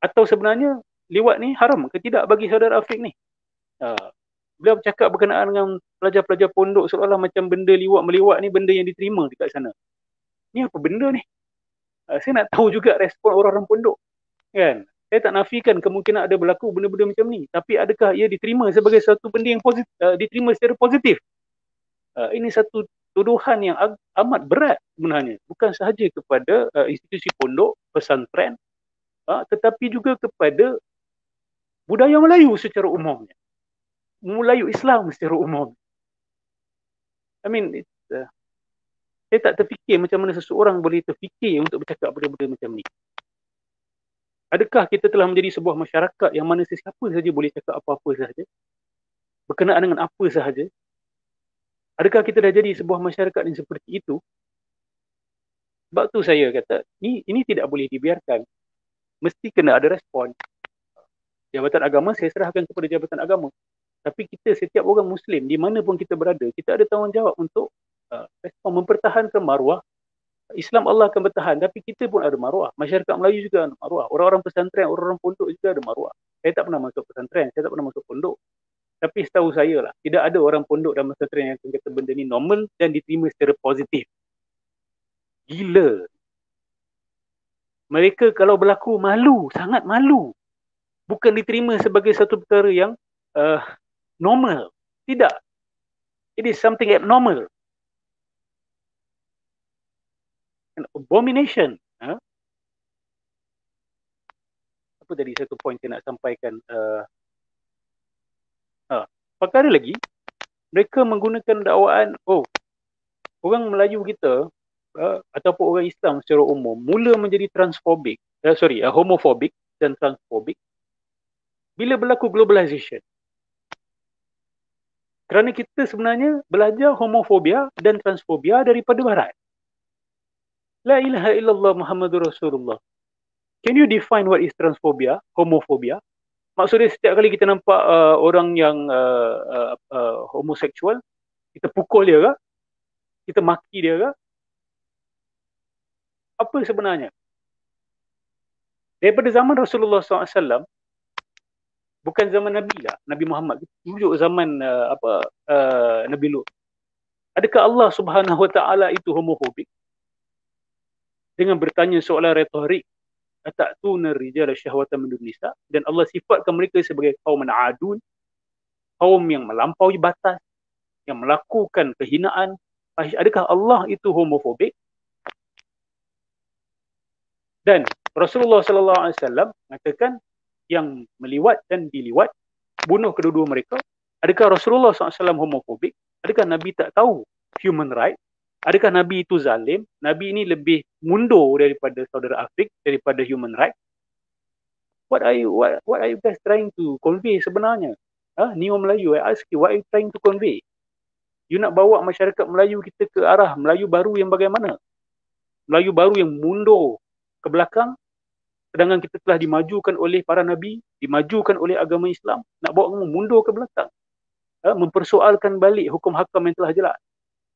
atau sebenarnya liwat ni haram ke tidak bagi saudara Afiq ni? Beliau bercakap berkenaan dengan pelajar-pelajar pondok seolah-olah macam benda liwat meliwat ni benda yang diterima dekat sana. Ni apa benda ni? Saya nak tahu juga respon orang-orang pondok, kan? Saya tak nafikan kemungkinan ada berlaku benda-benda macam ni, tapi adakah ia diterima sebagai satu benda yang positif, diterima secara positif? Ini satu tuduhan yang amat berat sebenarnya, bukan sahaja kepada institusi pondok, pesantren, tetapi juga kepada budaya Melayu secara umumnya, Melayu Islam secara umum. I mean, saya tak terfikir macam mana seseorang boleh terfikir untuk bercakap benda-benda macam ni. Adakah kita telah menjadi sebuah masyarakat yang mana sesiapa sahaja boleh cakap apa-apa sahaja, berkenaan dengan apa sahaja? Adakah kita dah jadi sebuah masyarakat yang seperti itu? Sebab tu saya kata, ini tidak boleh dibiarkan. Mesti kena ada respon. Jabatan agama saya serahkan kepada jabatan agama. Tapi kita, setiap orang Muslim, di mana pun kita berada, kita ada tanggungjawab untuk respon, mempertahankan maruah. Islam Allah akan bertahan, tapi kita pun ada maruah. Masyarakat Melayu juga ada maruah. Orang-orang pesantren, orang-orang pondok juga ada maruah. Saya tak pernah masuk pesantren, saya tak pernah masuk pondok. Tapi setahu saya lah, tidak ada orang pondok dan pesantren yang akan kata benda ni normal dan diterima secara positif. Gila. Mereka kalau berlaku malu, sangat malu. Bukan diterima sebagai satu perkara yang normal. Tidak. It is something abnormal. An abomination. Apa tadi satu poin saya nak sampaikan? Perkara lagi, mereka menggunakan dakwaan, orang Melayu kita ataupun orang Islam secara umum mula menjadi homofobik dan transfobik bila berlaku globalization. Kerana kita sebenarnya belajar homofobia dan transfobia daripada barat. La ilaha illallah Muhammadur Rasulullah. Can you define what is transphobia, homophobia? Maksudnya setiap kali kita nampak orang yang homoseksual, kita pukul dia ke? Kita maki dia ke? Apa sebenarnya? Daripada zaman Rasulullah SAW, bukan zaman Nabi lah, Nabi Muhammad, rujuk zaman Nabi Lut. Adakah Allah Subhanahu Wa Taala itu homofobik? Dengan bertanya soalan retorik, atatuna rijala syahwatan min nisa, dan Allah sifatkan mereka sebagai kaum adun, kaum yang melampaui batas, yang melakukan kehinaan. Adakah Allah itu homofobik? Dan Rasulullah SAW mengatakan yang meliwat dan diliwat, bunuh kedua-dua mereka. Adakah Rasulullah SAW homofobik? Adakah Nabi tak tahu human right? Adakah Nabi itu zalim? Nabi ini lebih mundur daripada saudara Afiq, daripada human right? What are you guys trying to convey sebenarnya? Neo Melayu, I ask you, what are you trying to convey? You nak bawa masyarakat Melayu kita ke arah Melayu baru yang bagaimana? Melayu baru yang mundur ke belakang, sedangkan kita telah dimajukan oleh para Nabi, dimajukan oleh agama Islam, nak bawa kamu mundur ke belakang. Mempersoalkan balik hukum hakam yang telah jelas.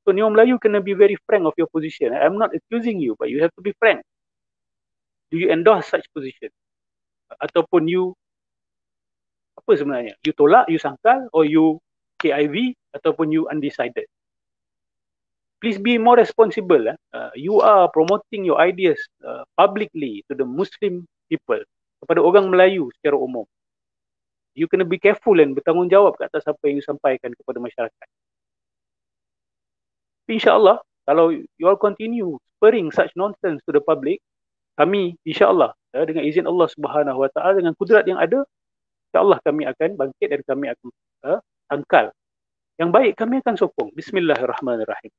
So Neo Melayu kena be very frank of your position. I'm not accusing you, but you have to be frank. Do you endorse such position? Ataupun you, apa sebenarnya? You tolak, you sangkal, or you KIV, ataupun you undecided? Please be more responsible. You are promoting your ideas publicly to the Muslim people, kepada orang Melayu secara umum. You kena be careful dan bertanggungjawab ke atas apa yang you sampaikan kepada masyarakat. InsyaAllah, kalau you all continue spurring such nonsense to the public, kami insyaAllah, dengan izin Allah Subhanahu Wa Taala, dengan kudrat yang ada, insyaAllah kami akan bangkit dan kami akan tangkal. Yang baik kami akan sokong. Bismillahirrahmanirrahim.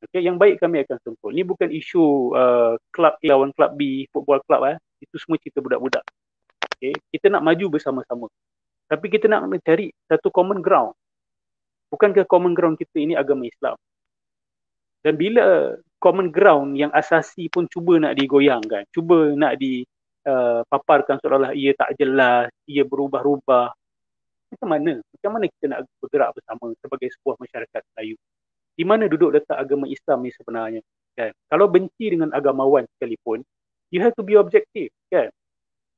Okay, yang baik kami akan sokong. Ini bukan isu klub A lawan klub B, football club. Itu semua cerita budak-budak. Okay, kita nak maju bersama-sama. Tapi kita nak mencari satu common ground. Bukankah common ground kita ini agama Islam? Dan bila common ground yang asasi pun cuba nak digoyangkan, cuba nak dipaparkan seolah-olah ia tak jelas, ia berubah-ubah, macam mana kita nak bergerak bersama sebagai sebuah masyarakat Melayu? Di mana duduk letak agama Islam ni sebenarnya? Kan? Kalau benci dengan agamawan sekalipun, you have to be objective, kan?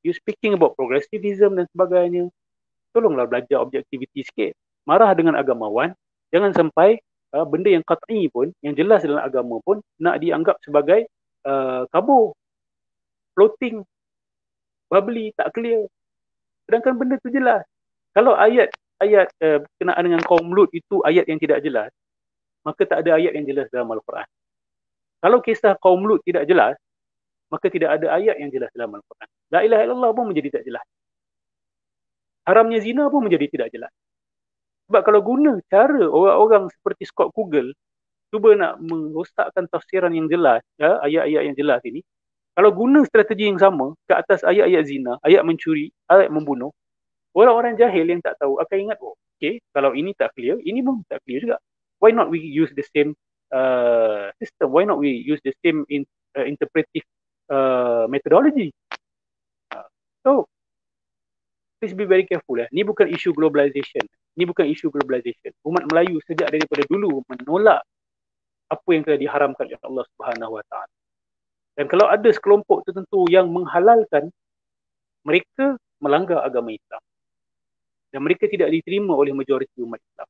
You speaking about progressivism dan sebagainya, tolonglah belajar objektiviti sikit. Marah dengan agamawan, jangan sampai benda yang qat'i pun, yang jelas dalam agama pun nak dianggap sebagai kabur, floating, bubbly, tak clear. Sedangkan benda tu jelas. Kalau ayat berkenaan dengan kaum Lut itu ayat yang tidak jelas, maka tak ada ayat yang jelas dalam Al-Quran. Kalau kisah kaum Lut tidak jelas, maka tidak ada ayat yang jelas dalam Al-Quran. La ilaha illallah pun menjadi tak jelas. Haramnya zina pun menjadi tidak jelas. Sebab kalau guna cara orang-orang seperti Scott Kugel cuba nak merosakkan tafsiran yang jelas, ayat-ayat yang jelas ini, kalau guna strategi yang sama ke atas ayat-ayat zina, ayat mencuri, ayat membunuh, orang-orang jahil yang tak tahu akan ingat, oh, okay, kalau ini tak clear, ini pun tak clear juga. Why not we use the same system? Why not we use the same interpretive methodology? So, please be very careful. Ni bukan isu globalization. Ni bukan isu globalization. Umat Melayu sejak daripada dulu menolak apa yang telah diharamkan oleh Allah Subhanahu Wa Taala. Dan kalau ada sekelompok tertentu yang menghalalkan, mereka melanggar agama Islam. Dan mereka tidak diterima oleh majoriti umat Islam.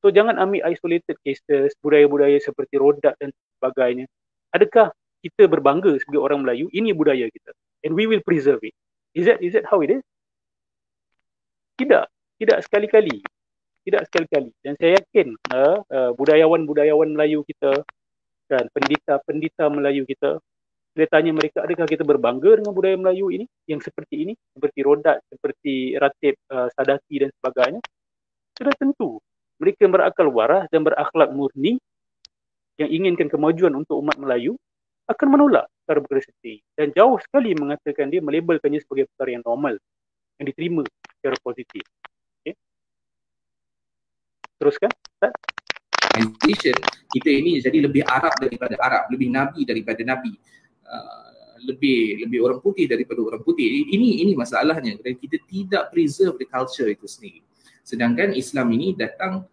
So jangan ambil isolated cases, budaya-budaya seperti rodat dan sebagainya. Adakah kita berbangga sebagai orang Melayu, ini budaya kita, and we will preserve it? Is that how it is? Tidak sekali-kali. Tidak sekali-kali. Dan saya yakin budayawan-budayawan Melayu kita dan pendeta-pendeta Melayu kita, bila tanya mereka adakah kita berbangga dengan budaya Melayu ini, yang seperti ini, seperti rodat, seperti ratib sadaki dan sebagainya, sudah tentu mereka berakal waras dan berakhlak murni yang inginkan kemajuan untuk umat Melayu akan menolak secara bersedia dan jauh sekali mengatakan dia, melabelkannya sebagai perkara yang normal yang diterima secara positif. Okay. Teruskan, Ustaz. Kita ini jadi lebih Arab daripada Arab, lebih Nabi daripada Nabi, lebih orang putih daripada orang putih. Ini masalahnya. Kita tidak preserve the culture itu sendiri. Sedangkan Islam ini datang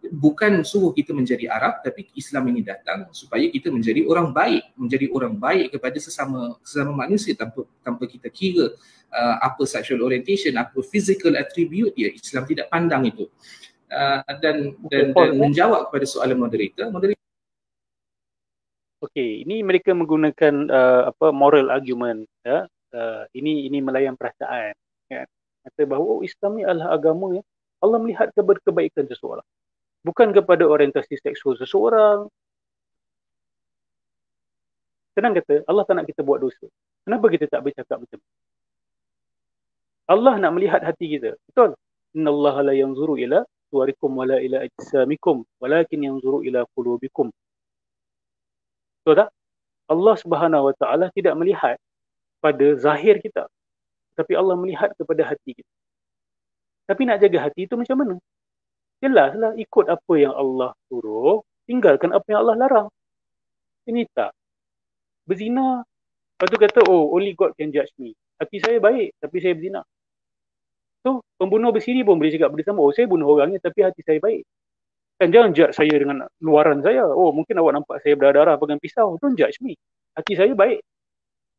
bukan suruh kita menjadi Arab, tapi Islam ini datang supaya kita menjadi orang baik kepada sesama manusia tanpa kita kira apa sexual orientation, apa physical attribute dia. Islam tidak pandang itu. Dan menjawab kepada soalan moderator. Okey, ini mereka menggunakan moral argument, ya. Ini melayan perasaan, kan. Kata bahawa Islam ni adalah agama yang Allah melihat kebaikan seseorang, bukan kepada orientasi seksual seseorang. Senang kata, Allah tak nak kita buat dosa. Kenapa kita tak bercakap macam tu? Allah nak melihat hati kita. Betul? Innallaha la yanzuru ila suwarikum wala ila ajsamikum walakin yanzuru ila qulubikum. Betul tak? Allah Subhanahu Wa Taala tidak melihat pada zahir kita, tapi Allah melihat kepada hati kita. Tapi nak jaga hati itu macam mana? Jelaslah, ikut apa yang Allah suruh, tinggalkan apa yang Allah larang. Ini tak. Berzina, lepas tu kata, oh, only God can judge me. Hati saya baik, tapi saya berzina. So, pembunuh bersiri pun boleh cakap benda sama. Oh, saya bunuh orangnya, tapi hati saya baik. Kan jangan judge saya dengan luaran saya. Oh, mungkin awak nampak saya berdarah pegang pisau. Don't judge me. Hati saya baik.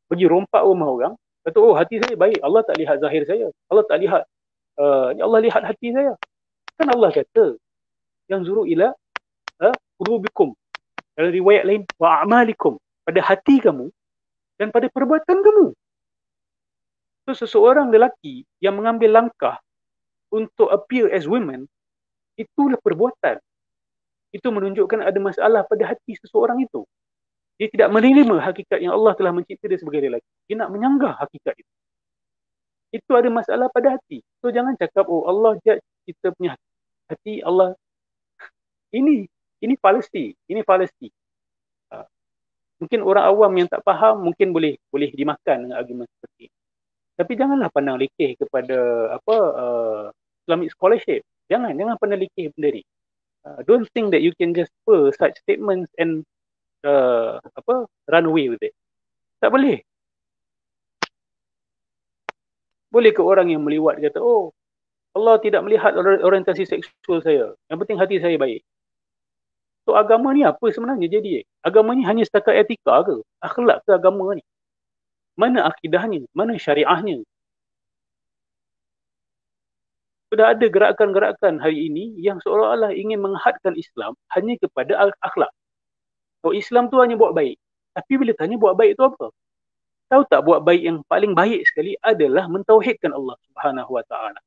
Pergi rompak rumah orang. Kata, oh, hati saya baik. Allah tak lihat zahir saya. Allah tak lihat. Allah lihat hati saya. Kan Allah kata, yang zuru ila qulubikum. Dalam riwayat lain, wa a'malikum. Pada hati kamu dan pada perbuatan kamu. So, seseorang lelaki yang mengambil langkah untuk appear as women, itulah perbuatan. Itu menunjukkan ada masalah pada hati seseorang itu. Dia tidak menerima hakikat yang Allah telah mencipta dia sebagai lelaki. Dia nak menyanggah hakikat itu. Itu ada masalah pada hati. So jangan cakap, oh Allah judge kita punya hati, Allah. Ini fallacy. Ini fallacy. Mungkin orang awam yang tak faham mungkin boleh dimakan dengan argument seperti ini. Tapi janganlah pandang lekeh kepada Islamic scholarship. Jangan peneliti benda ni. Don't think that you can just such statements and run away with it. Tak boleh. Boleh ke orang yang meliwat kata, oh, Allah tidak melihat orientasi seksual saya. Yang penting hati saya baik. So agama ni apa sebenarnya jadi? Agama ni hanya setakat etika ke? Akhlak ke agama ni? Mana akidahnya? Mana syariahnya? Sudah ada gerakan-gerakan hari ini yang seolah-olah ingin menghadkan Islam hanya kepada akhlak. So Islam tu hanya buat baik. Tapi bila tanya buat baik tu apa? Tahu tak buat baik yang paling baik sekali adalah mentauhidkan Allah Subhanahu Wa Taala.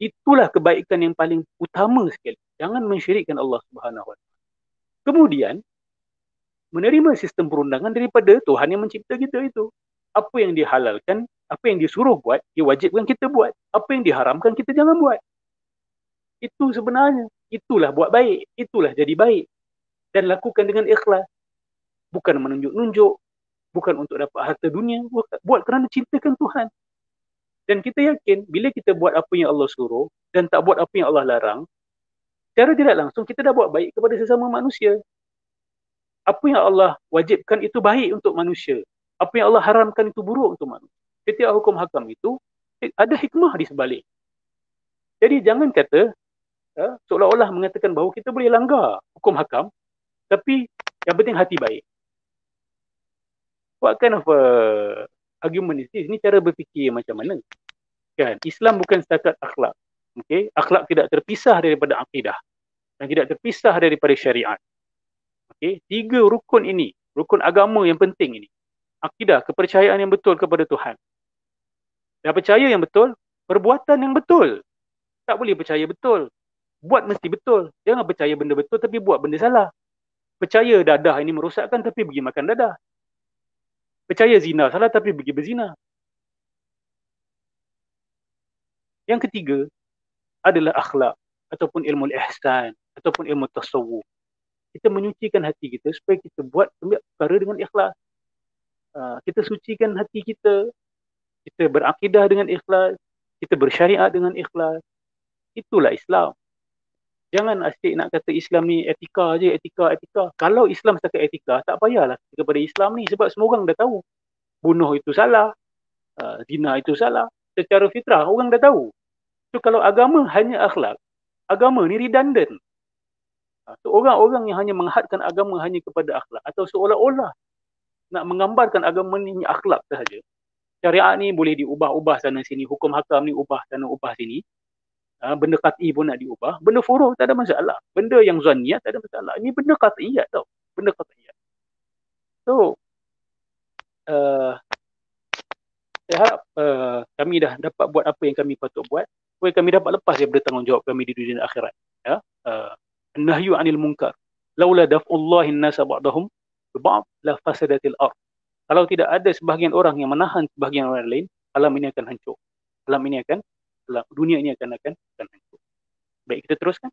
Itulah kebaikan yang paling utama sekali. Jangan mensyirikkan Allah Subhanahu Wa Taala. Kemudian menerima sistem perundangan daripada Tuhan yang mencipta kita itu. Apa yang dihalalkan, apa yang disuruh buat, diwajibkan kita buat. Apa yang diharamkan kita jangan buat. Itu sebenarnya. Itulah buat baik. Itulah jadi baik. Dan lakukan dengan ikhlas. Bukan menunjuk-nunjuk. Bukan untuk dapat harta dunia. Buat kerana cintakan Tuhan. Dan kita yakin bila kita buat apa yang Allah suruh dan tak buat apa yang Allah larang, secara tidak langsung kita dah buat baik kepada sesama manusia. Apa yang Allah wajibkan itu baik untuk manusia. Apa yang Allah haramkan itu buruk untuk manusia. Setiap hukum hakam itu ada hikmah di sebalik. Jadi jangan kata seolah-olah mengatakan bahawa kita boleh langgar hukum hakam, tapi yang penting hati baik. What kind of argument is this? Ini cara berfikir macam mana? Kan? Islam bukan setakat akhlak. Okay? Akhlak tidak terpisah daripada akidah. Dan tidak terpisah daripada syariat. Okay? 3 rukun ini, rukun agama yang penting ini. Akidah, kepercayaan yang betul kepada Tuhan. Dan percaya yang betul, perbuatan yang betul. Tak boleh percaya betul. Buat mesti betul. Jangan percaya benda betul tapi buat benda salah. Percaya dadah ini merosakkan tapi pergi makan dadah. Percaya zina salah tapi pergi berzina. Yang ketiga adalah akhlak ataupun ilmu ihsan ataupun ilmu tasawuf. Kita menyucikan hati kita supaya kita buat perkara dengan ikhlas. Kita sucikan hati kita. Kita berakidah dengan ikhlas. Kita bersyariat dengan ikhlas. Itulah Islam. Jangan asyik nak kata Islam ni etika je, etika. Kalau Islam setakat etika, tak payahlah kepada Islam ni sebab semua orang dah tahu. Bunuh itu salah, zina itu salah. Secara fitrah orang dah tahu. So kalau agama hanya akhlak, agama ni redundant. So orang-orang yang hanya menghadkan agama hanya kepada akhlak atau seolah-olah nak menggambarkan agama ni akhlak sahaja. Syariat ni boleh diubah-ubah sana sini, hukum hakam ni ubah sana ubah sini. Benda qat'i pun nak diubah, benda furuh tak ada masalah, benda yang zanniyat tak ada masalah. Ini benda qat'iyat tau, benda qat'iyat. So saya harap kami dah dapat buat apa yang kami patut buat supaya kami dapat lepas daripada tanggungjawab kami di dunia dan akhirat. Ya, nahyu 'anil munkar laula daf'ullahi an-nasa ba'dahum bi ba'd la fasadatil ardh. Kalau tidak ada sebahagian orang yang menahan sebahagian orang lain, alam ini akan hancur. Dunia ini akan hancur. Baik, kita teruskan.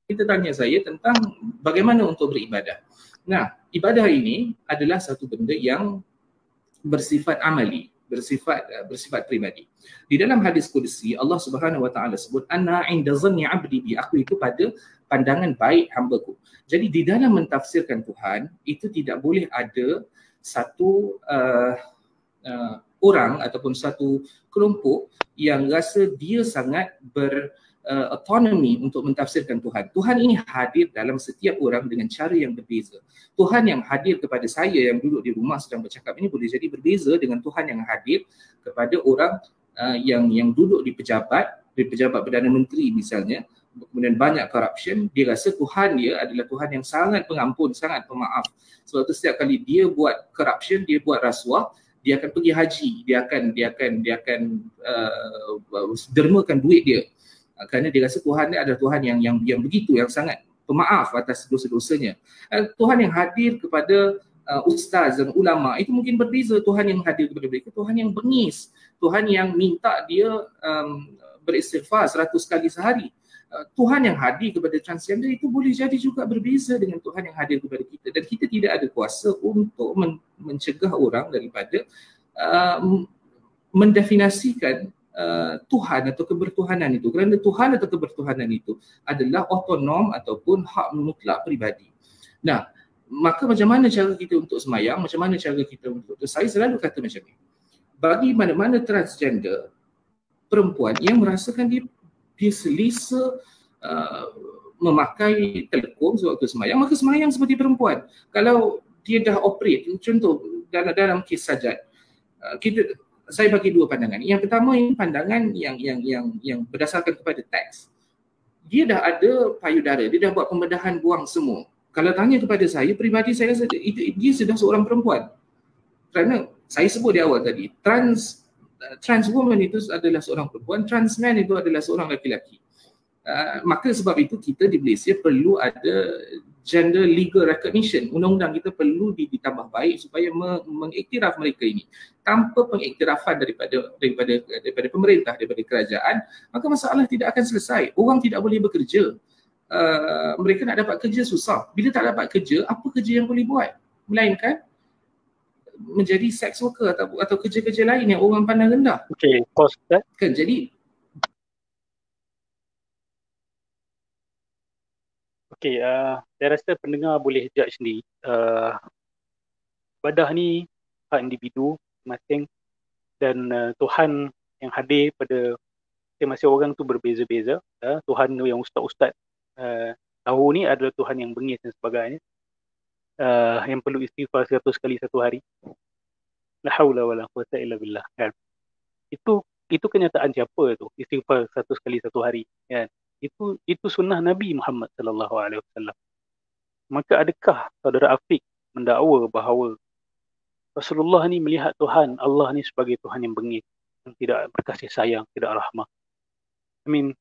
Kita tanya saya tentang bagaimana untuk beribadah. Nah, ibadah ini adalah satu benda yang bersifat amali, bersifat pribadi. Di dalam hadis qudsi Allah Subhanahu Wa Taala sebut anna 'inda dhanni 'abdi bi, aku itu pada pandangan baik hamba-Ku. Jadi di dalam mentafsirkan Tuhan itu tidak boleh ada satu orang ataupun satu kelompok yang rasa dia sangat autonomi untuk mentafsirkan Tuhan. Tuhan ini hadir dalam setiap orang dengan cara yang berbeza. Tuhan yang hadir kepada saya yang duduk di rumah sedang bercakap ini boleh jadi berbeza dengan Tuhan yang hadir kepada orang yang duduk di pejabat Perdana Menteri misalnya, kemudian banyak corruption. Dia rasa Tuhan dia adalah Tuhan yang sangat pengampun, sangat pemaaf. Sebab itu setiap kali dia buat corruption, dia buat rasuah, dia akan pergi haji, dia akan dermakan duit dia. Kerana dia rasa Tuhan ni adalah Tuhan yang begitu, yang sangat pemaaf atas dosa-dosanya. Tuhan yang hadir kepada ustaz dan ulama itu mungkin berbeza. Tuhan yang hadir kepada mereka, Tuhan yang bengis, Tuhan yang minta dia beristighfar 100 kali sehari. Tuhan yang hadir kepada transgender itu boleh jadi juga berbeza dengan Tuhan yang hadir kepada kita. Dan kita tidak ada kuasa untuk mencegah orang daripada mendefinisikan Tuhan atau kebertuhanan itu, kerana Tuhan atau kebertuhanan itu adalah otonom ataupun hak mutlak peribadi. Nah, maka macam mana cara kita untuk semayang, macam mana cara kita untuk, saya selalu kata macam ni, bagi mana-mana transgender perempuan yang merasakan dia selesa memakai telekung sewaktu semayang, maka semayang seperti perempuan. Kalau dia dah operate, contoh dalam kes sajat, saya bagi dua pandangan. Yang pertama, ini pandangan yang berdasarkan kepada teks. Dia dah ada payudara, dia dah buat pembedahan buang semua. Kalau tanya kepada saya, peribadi saya rasa dia sudah seorang perempuan. Kerana saya sebut di awal tadi, trans woman itu adalah seorang perempuan, trans man itu adalah seorang lelaki. Maka sebab itu kita di Malaysia perlu ada gender legal recognition. Undang-undang kita perlu ditambah baik supaya mengiktiraf mereka ini. Tanpa pengiktirafan daripada pemerintah, daripada kerajaan, maka masalah tidak akan selesai. Orang tidak boleh bekerja. Mereka nak dapat kerja susah. Bila tak dapat kerja, apa kerja yang boleh buat? Melainkan menjadi sex worker atau kerja-kerja lain yang orang pandang rendah. Okay, pause that. Kan, jadi Okay, saya rasa pendengar boleh judge sendiri. Ibadah ni hak individu masing dan Tuhan yang hadir pada masing-masing orang tu berbeza-beza. Tuhan yang ustaz-ustaz tahu ni adalah Tuhan yang bengis dan sebagainya. Yang perlu istighfar 100 kali satu hari. La haula wala quwwata illa billah, kan. Itu kenyataan siapa tu? Istighfar 100 kali satu hari, kan. Itu sunnah Nabi Muhammad sallallahu alaihi wasallam. Maka adakah saudara Afiq mendakwa bahawa Rasulullah ni melihat Tuhan, Allah ni sebagai Tuhan yang bengis, yang tidak berkasih sayang, tidak rahmah? I mean,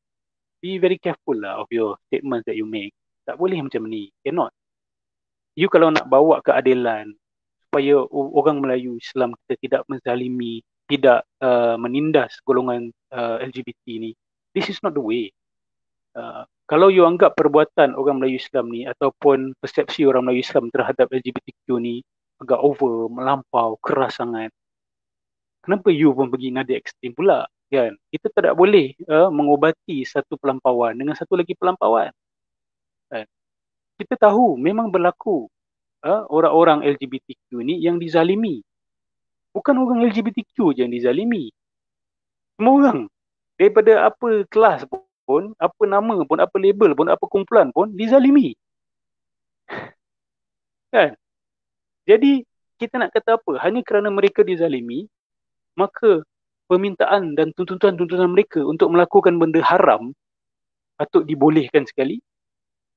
be very careful lah of your statements that you make. Tak boleh macam ni. Cannot. You kalau nak bawa keadilan supaya orang Melayu Islam kita tidak menzalimi, tidak menindas golongan LGBT ni, this is not the way. Kalau you anggap perbuatan orang Melayu Islam ni ataupun persepsi orang Melayu Islam terhadap LGBTQ ni agak over, melampau, keras sangat, kenapa you pun pergi nada ekstrim pula, kan? Kita tidak boleh mengobati satu pelampauan dengan satu lagi pelampauan, kan? Kita tahu memang berlaku orang-orang LGBTQ ni yang dizalimi. Bukan orang LGBTQ je yang dizalimi, semua orang, daripada apa kelas pun, apa nama pun, apa label pun, apa kumpulan pun dizalimi, kan? Jadi kita nak kata apa? Hanya kerana mereka dizalimi, maka permintaan dan tuntutan-tuntutan mereka untuk melakukan benda haram patut dibolehkan sekali.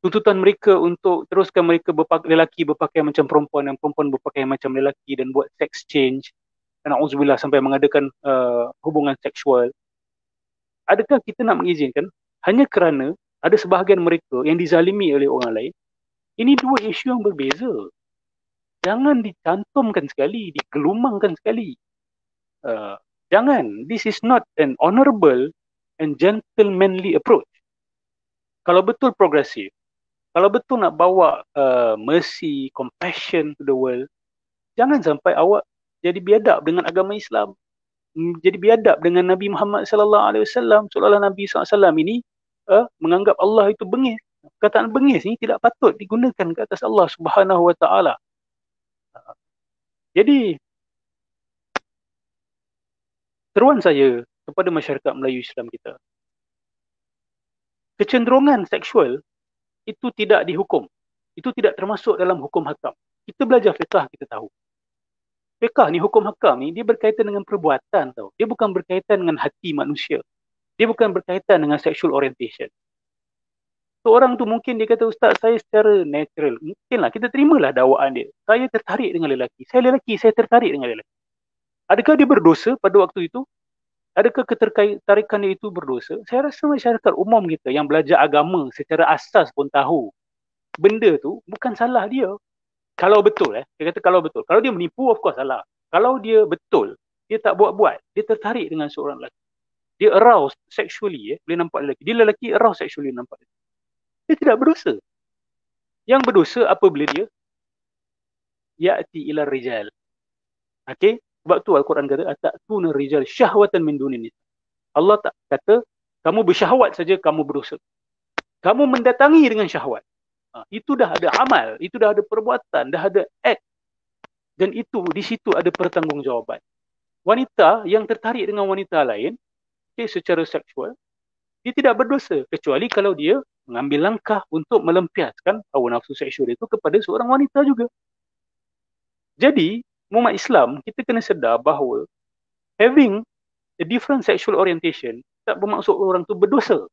Tuntutan mereka untuk teruskan mereka lelaki berpakaian macam perempuan dan perempuan berpakaian macam lelaki dan buat sex change, na'udzubillah, sampai mengadakan hubungan seksual. Adakah kita nak mengizinkan hanya kerana ada sebahagian mereka yang dizalimi oleh orang lain? Ini dua isu yang berbeza. Jangan dicantumkan sekali, digelumangkan sekali. Jangan. This is not an honourable and gentlemanly approach. Kalau betul progresif, kalau betul nak bawa mercy, compassion to the world, jangan sampai awak jadi biadab dengan agama Islam, jadi biadab dengan Nabi Muhammad sallallahu alaihi wasallam, seolah-olah Nabi sallallahu alaihi wasallam ini menganggap Allah itu bengis. Perkataan bengis ni tidak patut digunakan ke atas Allah Subhanahu wa taala. Jadi seruan saya kepada masyarakat Melayu Islam kita, kecenderungan seksual itu tidak dihukum. Itu tidak termasuk dalam hukum hakam. Kita belajar fiqah, kita tahu. Fiqah ni, hukum hakam ni, dia berkaitan dengan perbuatan tau. Dia bukan berkaitan dengan hati manusia. Dia bukan berkaitan dengan sexual orientation. Seorang tu mungkin dia kata, Ustaz, saya secara natural, mungkinlah kita terimalah dakwaan dia. Saya tertarik dengan lelaki. Saya lelaki, saya tertarik dengan lelaki. Adakah dia berdosa pada waktu itu? Adakah ketertarikan dia itu berdosa? Saya rasa masyarakat umum kita yang belajar agama secara asas pun tahu benda tu bukan salah dia. Kalau betul, dia kata kalau betul. Kalau dia menipu, of course salah. Kalau dia betul, dia tak buat-buat, dia tertarik dengan seorang lelaki, dia aroused sexually, boleh nampak lelaki, dia lelaki aroused sexually nampak lelaki, dia tidak berdosa. Yang berdosa apabila dia ya'ti ila rijal. Okay? Sebab tu Al-Quran kata atatuna rijal syahwatan min dunin nisa. Allah tak kata kamu bersyahwat saja kamu berdosa. Kamu mendatangi dengan syahwat. Itu dah ada amal, itu dah ada perbuatan, dah ada act. Dan itu di situ ada pertanggungjawaban. Wanita yang tertarik dengan wanita lain, secara seksual, dia tidak berdosa kecuali kalau dia mengambil langkah untuk melampiaskan hawa nafsu seksual itu kepada seorang wanita juga. Jadi, umat Islam, kita kena sedar bahawa having a different sexual orientation tak bermaksud orang tu berdosa.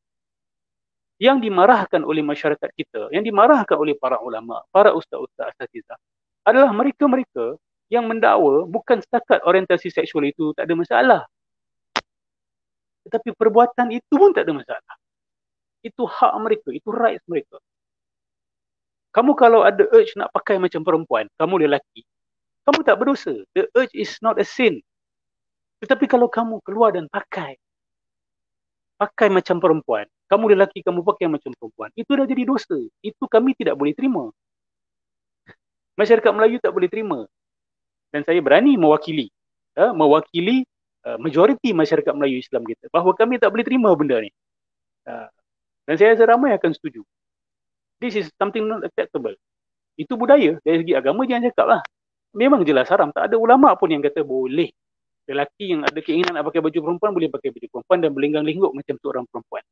Yang dimarahkan oleh masyarakat kita, yang dimarahkan oleh para ulama, para ustaz-ustaz asatizah, adalah mereka-mereka yang mendakwa bukan setakat orientasi seksual itu tak ada masalah. Tetapi perbuatan itu pun tak ada masalah. Itu hak mereka, itu rights mereka. Kamu kalau ada urge nak pakai macam perempuan, kamu lelaki, kamu tak berdosa. The urge is not a sin. Tetapi kalau kamu keluar dan pakai macam perempuan, kamu lelaki, kamu pakai macam perempuan, itu dah jadi dosa. Itu kami tidak boleh terima. Masyarakat Melayu tak boleh terima. Dan saya berani mewakili majoriti masyarakat Melayu Islam kita, bahawa kami tak boleh terima benda ni. Dan saya rasa ramai akan setuju. This is something not acceptable. Itu budaya. Dari segi agama jangan cakap lah. Memang jelas haram. Tak ada ulama pun yang kata boleh. Lelaki yang ada keinginan nak pakai baju perempuan boleh pakai baju perempuan dan berlenggang-lenggok macam seorang perempuan.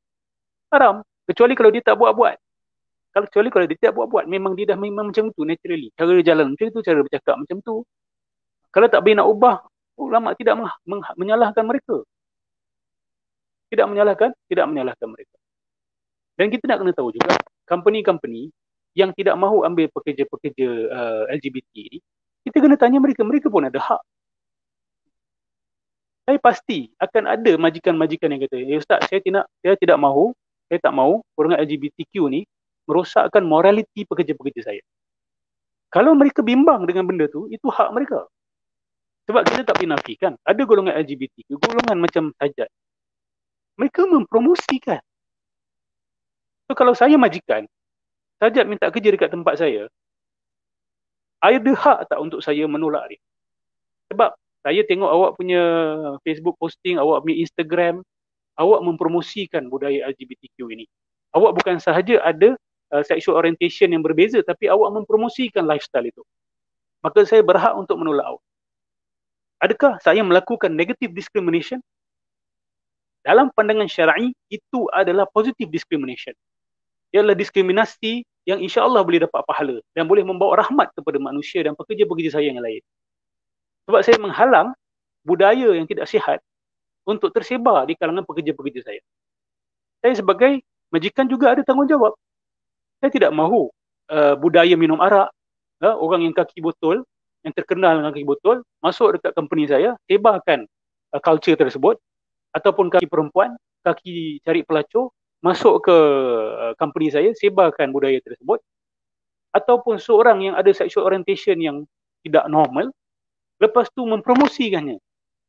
Haram. Kecuali kalau dia tak buat-buat. Kecuali kalau dia tak buat-buat. Memang dia dah memang macam tu naturally. Cara dia jalan macam tu, cara bercakap macam tu. Kalau tak boleh nak ubah, ulama tidak menyalahkan mereka. Tidak menyalahkan mereka. Dan kita nak kena tahu juga, company-company yang tidak mahu ambil pekerja-pekerja LGBT ni, kita kena tanya mereka pun ada hak. Saya pasti akan ada majikan-majikan yang kata, Ustaz, saya tak mahu orang LGBTQ ni merosakkan moraliti pekerja-pekerja saya. Kalau mereka bimbang dengan benda tu, itu hak mereka. Sebab kita tak boleh nafikan, ada golongan LGBTQ, golongan macam Sajat. Mereka mempromosikan. So kalau saya majikan, Sajat minta kerja dekat tempat saya, ada hak tak untuk saya menolak dia? Sebab saya tengok awak punya Facebook posting, awak punya Instagram, awak mempromosikan budaya LGBTQ ini. Awak bukan sahaja ada sexual orientation yang berbeza, tapi awak mempromosikan lifestyle itu. Maka saya berhak untuk menolak awak. Adakah saya melakukan negative discrimination? Dalam pandangan syar'i, itu adalah positive discrimination. Ia adalah diskriminasi yang insya-Allah boleh dapat pahala dan boleh membawa rahmat kepada manusia dan pekerja-pekerja saya yang lain. Sebab saya menghalang budaya yang tidak sihat untuk tersebar di kalangan pekerja-pekerja saya. Saya sebagai majikan juga ada tanggungjawab. Saya tidak mahu budaya minum arak, orang yang kaki botol, yang terkenal dengan kaki botol, masuk dekat company saya, sebarkan culture tersebut, ataupun kaki perempuan, kaki cari pelacur, masuk ke company saya, sebarkan budaya tersebut, ataupun seorang yang ada sexual orientation yang tidak normal, lepas tu mempromosikannya,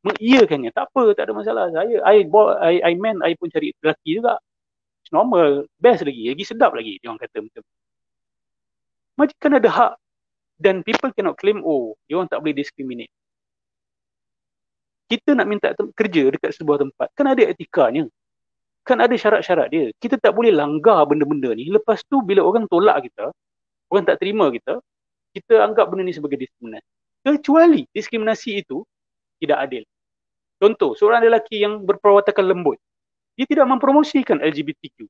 mengiyakannya. Tak apa, tak ada masalah. I pun cari lelaki juga. It's normal, best lagi sedap lagi, dia orang kata macam. Majikan ada hak dan people cannot claim, dia orang tak boleh discriminate. Kita nak minta kerja dekat sebuah tempat, kan ada etikanya. Kan ada syarat-syarat dia. Kita tak boleh langgar benda-benda ni. Lepas tu bila orang tolak kita, orang tak terima kita, kita anggap benda ni sebagai diskriminasi. Kecuali diskriminasi itu tidak adil. Contoh, seorang lelaki yang berperwatakan lembut, dia tidak mempromosikan LGBTQ.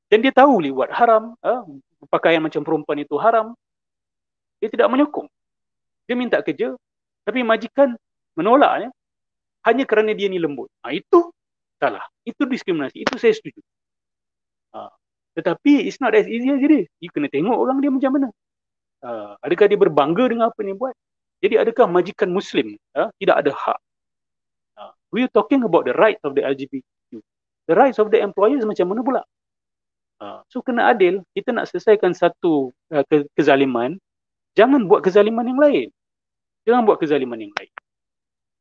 Dan dia tahu liwat haram, pakaian macam perempuan itu haram. Dia tidak menyokong. Dia minta kerja, tapi majikan menolaknya hanya kerana dia ni lembut. Itu salah. Itu diskriminasi. Itu saya setuju. Tetapi it's not as easy as it is. You kena tengok orang dia macam mana. Adakah dia berbangga dengan apa yang dia buat? Jadi adakah majikan Muslim tidak ada hak? We are talking about the rights of the LGBTQ. The rights of the employers macam mana pula? So kena adil. Kita nak selesaikan satu kezaliman. Jangan buat kezaliman yang lain.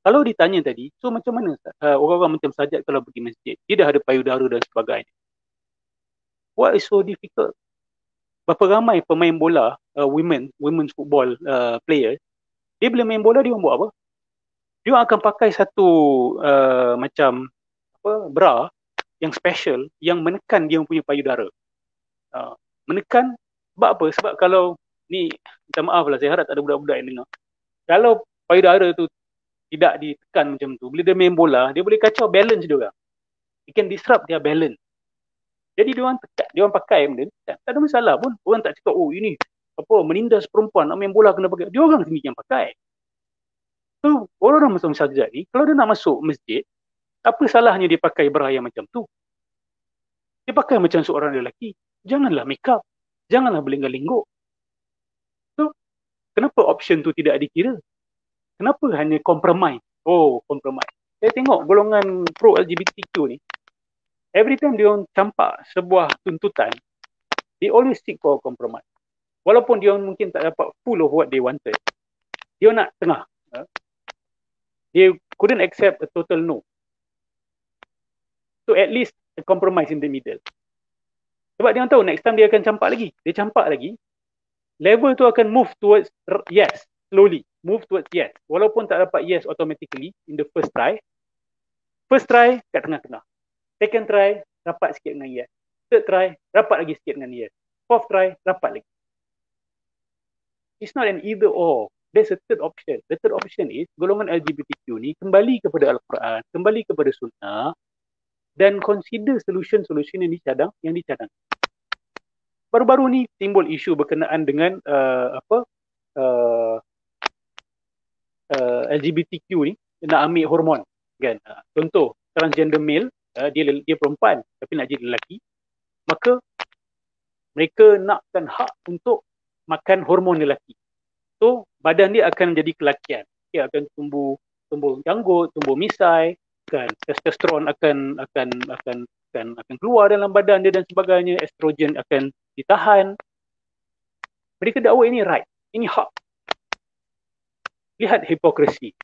Kalau ditanya tadi, so macam mana orang-orang macam Sajat kalau pergi masjid, dia dah ada payudara dan sebagainya. What is so difficult? Berapa ramai pemain bola, women's football player, dia bila main bola dia buat apa? dia akan pakai satu macam bra yang special yang menekan dia punya payudara. Menekan sebab apa? Sebab kalau ni, minta maaf lah, saya harap tak ada budak-budak yang dengar. Kalau payudara tu tidak ditekan macam tu, bila dia main bola, dia boleh kacau balance dia orang. It can disrupt their balance. Jadi dia orang pakai benda, tak ada masalah pun. Orang tak cakap, oh ini menindas perempuan nak main bola kena pakai. Dia orang sendiri yang pakai. So orang-orang macam Sajjad ni, kalau dia nak masuk masjid, apa salahnya dia pakai bra yang macam tu? Dia pakai macam seorang lelaki. Janganlah make up. Janganlah berlenggak-lenggok. So, kenapa option tu tidak dikira? Kenapa hanya compromise? Oh, compromise. Saya tengok golongan pro LGBTQ ni, every time dia orang campak sebuah tuntutan, they always seek for compromise. Walaupun dia orang mungkin tak dapat full of what they wanted, dia nak tengah. They couldn't accept a total no. So at least a compromise in the middle. Sebab dia orang tahu next time dia akan campak lagi. Dia campak lagi, level tu akan move towards yes, slowly. Move towards yes. Walaupun tak dapat yes automatically in the first try. First try kat tengah-tengah. Second try rapat sikit dengan yes. Third try rapat lagi sikit dengan yes. Fourth try rapat lagi. It's not an either or. There's a third option. The third option is golongan LGBTQ ni kembali kepada Al-Quran, kembali kepada sunnah, dan consider solution-solution yang dicadang. Baru-baru ni timbul isu berkenaan dengan LGBTQ ni nak ambil hormon, kan? Contoh transgender male, dia perempuan tapi nak jadi lelaki, maka mereka nakkan hak untuk makan hormon lelaki. So badan dia akan jadi kelakian. Dia akan tumbuh janggut, tumbuh misai, kan, testosteron akan keluar dalam badan dia dan sebagainya, estrogen akan ditahan. Mereka dakwa ini right, ini hak. Lihat hipokrasi.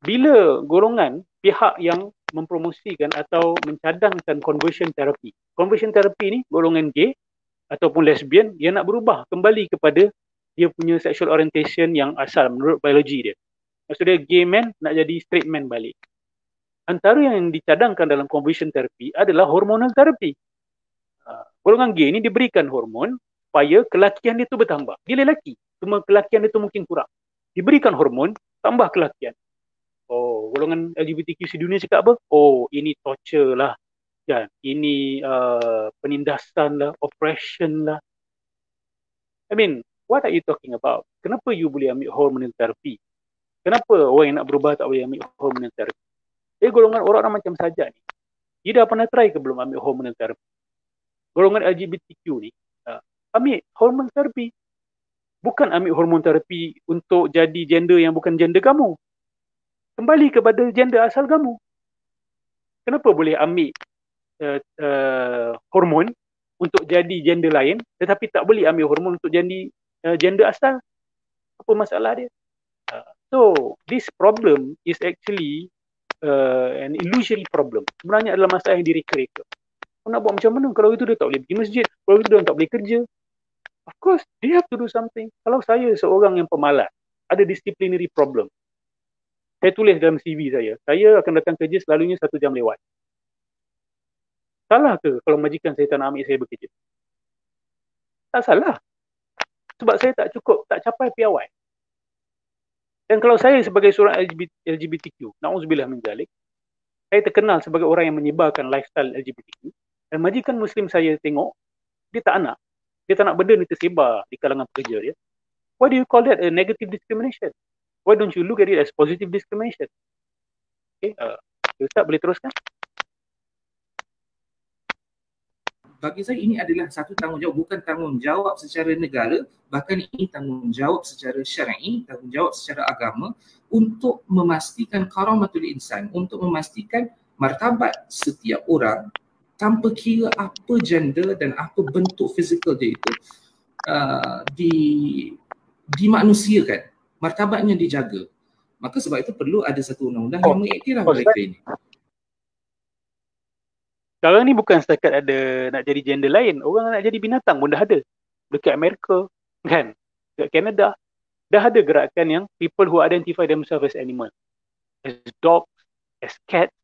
Bila golongan pihak yang mempromosikan atau mencadangkan conversion therapy. Conversion therapy ni golongan gay ataupun lesbian yang nak berubah kembali kepada dia punya sexual orientation yang asal menurut biologi dia. Maksudnya gay man nak jadi straight man balik. Antara yang dicadangkan dalam conversion therapy adalah hormonal therapy. Golongan gay ni diberikan hormon supaya kelakian dia tu bertambah. Dia lelaki, cuma kelakian dia tu mungkin kurang. Diberikan hormon, tambah kelakian. Oh, golongan LGBTQ sedunia cakap apa? Oh, ini torture lah. Kan? Ini penindasan lah, oppression lah. I mean, what are you talking about? Kenapa you boleh ambil hormonal therapy? Kenapa orang yang nak berubah tak boleh ambil hormonal therapy? Golongan orang-orang macam Sajjad ni, dia dah pernah try ke belum ambil hormonal therapy? Golongan LGBTQ ni, ambil hormonal therapy. Bukan ambil hormon terapi untuk jadi gender yang bukan gender kamu. Kembali kepada gender asal kamu. Kenapa boleh ambil hormon untuk jadi gender lain, tetapi tak boleh ambil hormon untuk jadi gender asal? Apa masalah dia? So, this problem is actually an illusory problem. Sebenarnya adalah masalah yang direka-reka. Kau nak buat macam mana? Kalau itu dia tak boleh pergi masjid, kalau itu dia tak boleh kerja. Of course, they have to do something. Kalau saya seorang yang pemalas, ada disciplinary problem, saya tulis dalam CV saya akan datang kerja selalunya 1 jam lewat. Salah ke kalau majikan saya tak nak ambil saya bekerja? Tak salah. Sebab saya tak capai piawai. Dan kalau saya sebagai seorang LGBTQ, na'udzubillah min zalik, saya terkenal sebagai orang yang menyebarkan lifestyle LGBTQ, dan majikan Muslim saya tengok, dia tak nak benda ni tersebar di kalangan pekerja dia. Why do you call that a negative discrimination? Why don't you look at it as positive discrimination? Okay, Ustaz boleh teruskan? Bagi saya ini adalah satu tanggungjawab, bukan tanggungjawab secara negara, bahkan ini tanggungjawab secara syar'i, tanggungjawab secara agama untuk memastikan karamatul insan, untuk memastikan martabat setiap orang tanpa kira apa gender dan apa bentuk fizikal dia itu dimanusiakan, martabatnya dijaga. Maka sebab itu perlu ada satu undang-undang yang mengiktiraf mereka ini. Sekarang ni bukan setakat ada nak jadi gender lain, orang nak jadi binatang pun dah ada. Dekat Amerika, kan? Dekat Canada, dah ada gerakan yang people who identify themselves as animal. as dogs, as cats.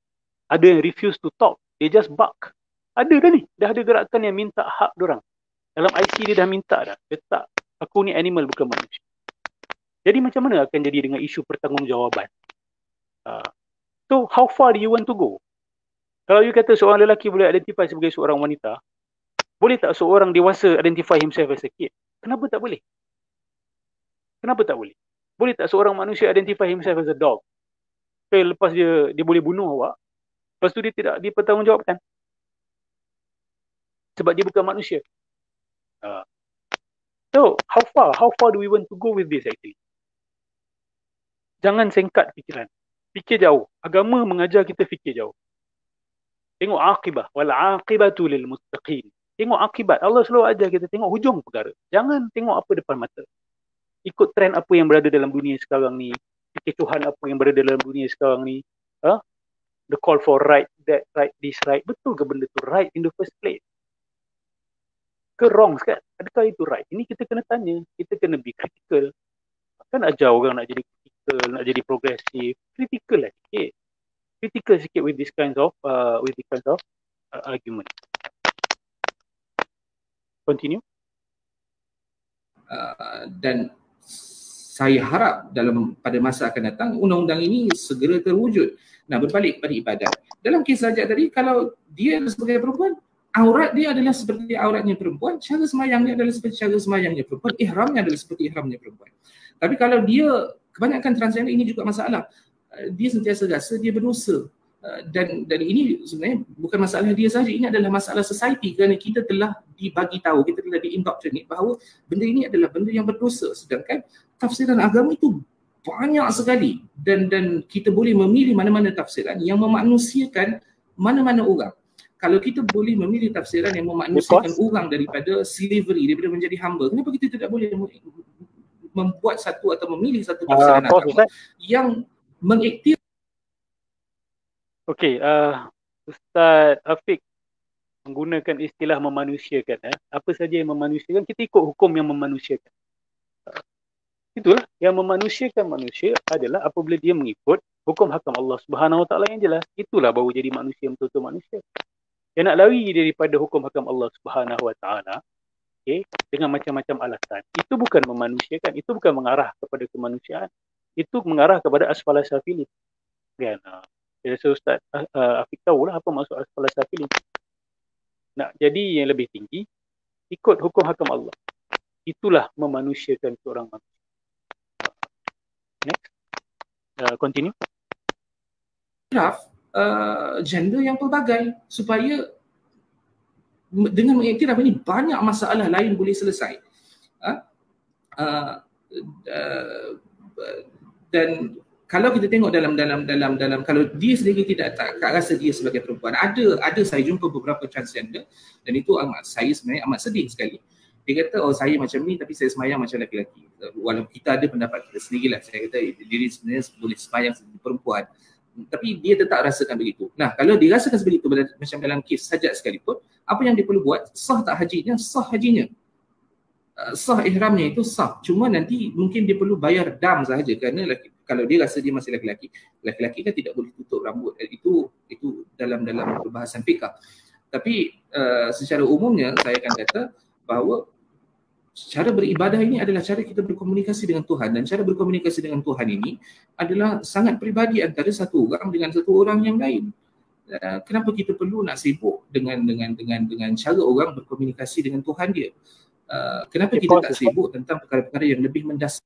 Ada yang refuse to talk, they just bark. Ada dah ni, dah ada gerakan yang minta hak diorang. Dalam IC dia dah minta dah, dia tak, aku ni animal bukan manusia. Jadi macam mana akan jadi dengan isu pertanggungjawaban? So how far do you want to go? Kalau you kata seorang lelaki boleh identify sebagai seorang wanita, boleh tak seorang dewasa identify himself as a kid? Kenapa tak boleh? Kenapa tak boleh? Boleh tak seorang manusia identify himself as a dog? So lepas dia boleh bunuh awak, lepas tu dia tidak dipertanggungjawabkan sebab dia bukan manusia. So how far do we want to go with this actually? Jangan singkat fikiran. Fikir jauh. Agama mengajar kita fikir jauh. Tengok akibah. Wal aqibatu lil muttaqin. Tengok akibat. Allah selalu ajar kita tengok hujung perkara. Jangan tengok apa depan mata. Ikut trend apa yang berada dalam dunia sekarang ni. Kekecohan apa yang berada dalam dunia sekarang ni. The call for right, that right, this right. Betul ke benda tu right in the first place? Ke wrong kan? Adakah itu right? Ini kita kena tanya. Kita kena be critical. Kan ajar orang nak jadi critical, nak jadi progresif. Critical lah sikit. Critical sikit with this kinds of argument. Continue. Dan saya harap pada masa akan datang undang-undang ini segera terwujud. Nah, berbalik pada ibadat. Dalam kisah Hajat tadi, kalau dia sebagai perempuan, aurat dia adalah seperti auratnya perempuan, cara semayangnya adalah seperti cara semayangnya perempuan, ihramnya adalah seperti ihramnya perempuan. Tapi kalau dia, kebanyakan transgender ini juga masalah. Dia sentiasa rasa dia berdosa. Dan ini sebenarnya bukan masalah dia saja, ini adalah masalah society kerana kita telah dibagi tahu, kita telah diindoctrinate bahawa benda ini adalah benda yang berdosa. Sedangkan tafsiran agama itu banyak sekali dan kita boleh memilih mana-mana tafsiran yang memanusiakan mana-mana orang. Kalau kita boleh memilih tafsiran yang memanusiakan orang daripada slavery, daripada menjadi hamba, kenapa kita tidak boleh membuat satu atau memilih satu tafsiran agama yang mengiktir. Okey, Ustaz Afiq menggunakan istilah memanusiakan. Apa saja yang memanusiakan, kita ikut hukum yang memanusiakan. Itulah yang memanusiakan manusia adalah apabila dia mengikut hukum hakam Allah Subhanahu Wa Taala yang jelas. Itulah baru jadi manusia yang betul-betul manusia. Yang nak lari daripada hukum hakam Allah Subhanahu Wa Taala, dengan macam-macam alasan, itu bukan memanusiakan, itu bukan mengarah kepada kemanusiaan. Itu mengarah kepada asfala safilin. Kan? Jadi Ustaz Afiq tahulah apa maksud asfala safilin. Nak jadi yang lebih tinggi, ikut hukum hakam Allah. Itulah memanusiakan seorang manusia. Next. Continue. Gender yang pelbagai supaya dengan mengiktiraf ini banyak masalah lain boleh selesai. Dan kalau kita tengok dalam kalau dia sendiri tak rasa dia sebagai perempuan, ada saya jumpa beberapa transgender dan itu saya sebenarnya amat sedih sekali. Dia kata, oh saya macam ni tapi saya semayang macam lelaki. Walaupun kita ada pendapat kita sendirilah. Saya kata diri sebenarnya boleh semayang sebagai perempuan. Tapi dia tetap rasakan begitu. Nah, kalau dia rasakan sebegitu macam dalam kes Hajat sekalipun, apa yang dia perlu buat? Sah tak hajinya? Sah hajinya. Sah ihramnya itu sah. Cuma nanti mungkin dia perlu bayar dam sahaja kerana kalau dia rasa dia masih lelaki kan tidak boleh tutup rambut. Itu dalam perbahasan fiqh. Tapi secara umumnya saya akan kata bahawa cara beribadah ini adalah cara kita berkomunikasi dengan Tuhan, dan cara berkomunikasi dengan Tuhan ini adalah sangat peribadi antara satu orang dengan satu orang yang lain. Kenapa kita perlu nak sibuk dengan cara orang berkomunikasi dengan Tuhan dia? Kenapa kita tak sibuk tentang perkara-perkara yang lebih mendasar?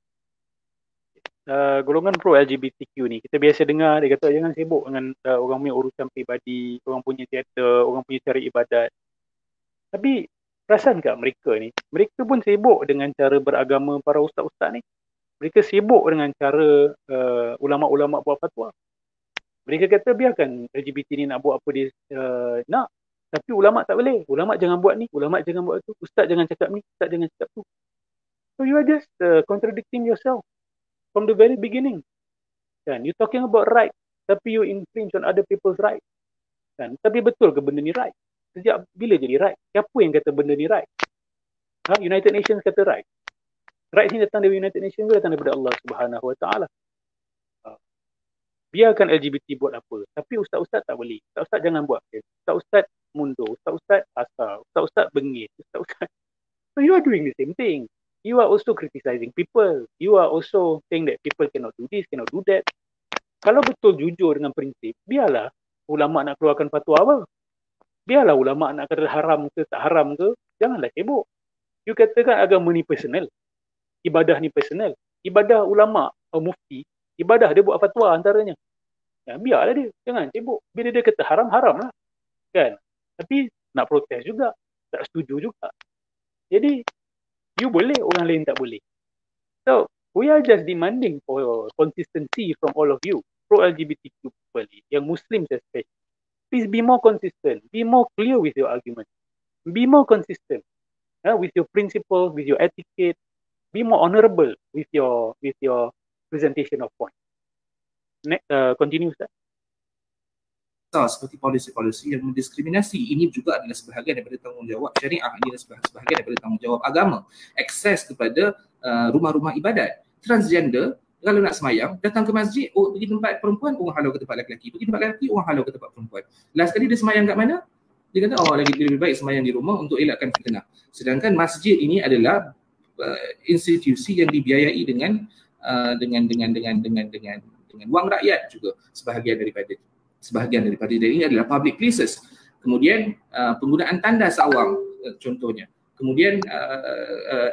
Golongan pro LGBTQ ni kita biasa dengar dia kata jangan sibuk dengan orang punya urusan peribadi, orang punya teater, orang punya cara ibadat. Tapi perasan tak mereka ni? Mereka pun sibuk dengan cara beragama para ustaz-ustaz ni. Mereka sibuk dengan cara ulama-ulama buat fatwa. Mereka kata biarkan LGBT ni nak buat apa dia nak. Tapi ulama tak boleh. Ulama jangan buat ni, ulama jangan buat tu. Ustaz jangan cakap ni, ustaz jangan cakap tu. So you are just contradicting yourself from the very beginning. Kan? You talking about right, tapi you infringe on other people's right. Kan? Tapi betul ke benda ni right? Sejak bila jadi right? Siapa yang kata benda ni right? United Nations kata right. Right ni datang dari United Nations ke datang daripada Allah Subhanahu Wa Taala? biarkan LGBT buat apa. Tapi ustaz-ustaz tak boleh. Ustaz-ustaz jangan buat macam. Ustaz-ustaz mundur, ustaz-ustaz kasar, ustaz-ustaz bengis, ustaz-ustaz. So you are doing the same thing. You are also criticizing people. You are also saying that people cannot do this, cannot do that. Kalau betul jujur dengan prinsip, biarlah ulama nak keluarkan fatwa apa. Biarlah ulama nak kata haram ke tak haram ke, janganlah sibuk. You katakan agama ni personal. Ibadah ni personal. Ibadah ulama atau mufti, ibadah dia buat fatwa antaranya. Ya, biarlah dia, jangan sibuk. Bila dia kata haram, haram lah. Kan? Tapi nak protes juga, tak setuju juga. Jadi, you boleh, orang lain tak boleh. So, we are just demanding for consistency from all of you, pro-LGBTQ people, yang Muslims especially. Please be more consistent, be more clear with your argument, be more consistent with your principles, with your etiquette, be more honourable with your presentation of point. Continue, Ustaz. Seperti polisi-polisi yang mendiskriminasi, ini juga adalah sebahagian daripada tanggungjawab syariah, ini adalah sebahagian daripada tanggungjawab agama. Akses kepada rumah-rumah ibadat. Transgender, kalau nak semayang, datang ke masjid, pergi tempat perempuan, orang halau ke tempat lelaki. Pergi tempat lelaki, orang halau ke tempat perempuan. Last kali dia semayang kat mana? Dia kata, lebih baik semayang di rumah untuk elakkan fitnah. Sedangkan masjid ini adalah institusi yang dibiayai dengan wang rakyat juga, sebahagian daripada dan ini adalah public places. Kemudian penggunaan tanda sawang contohnya. Kemudian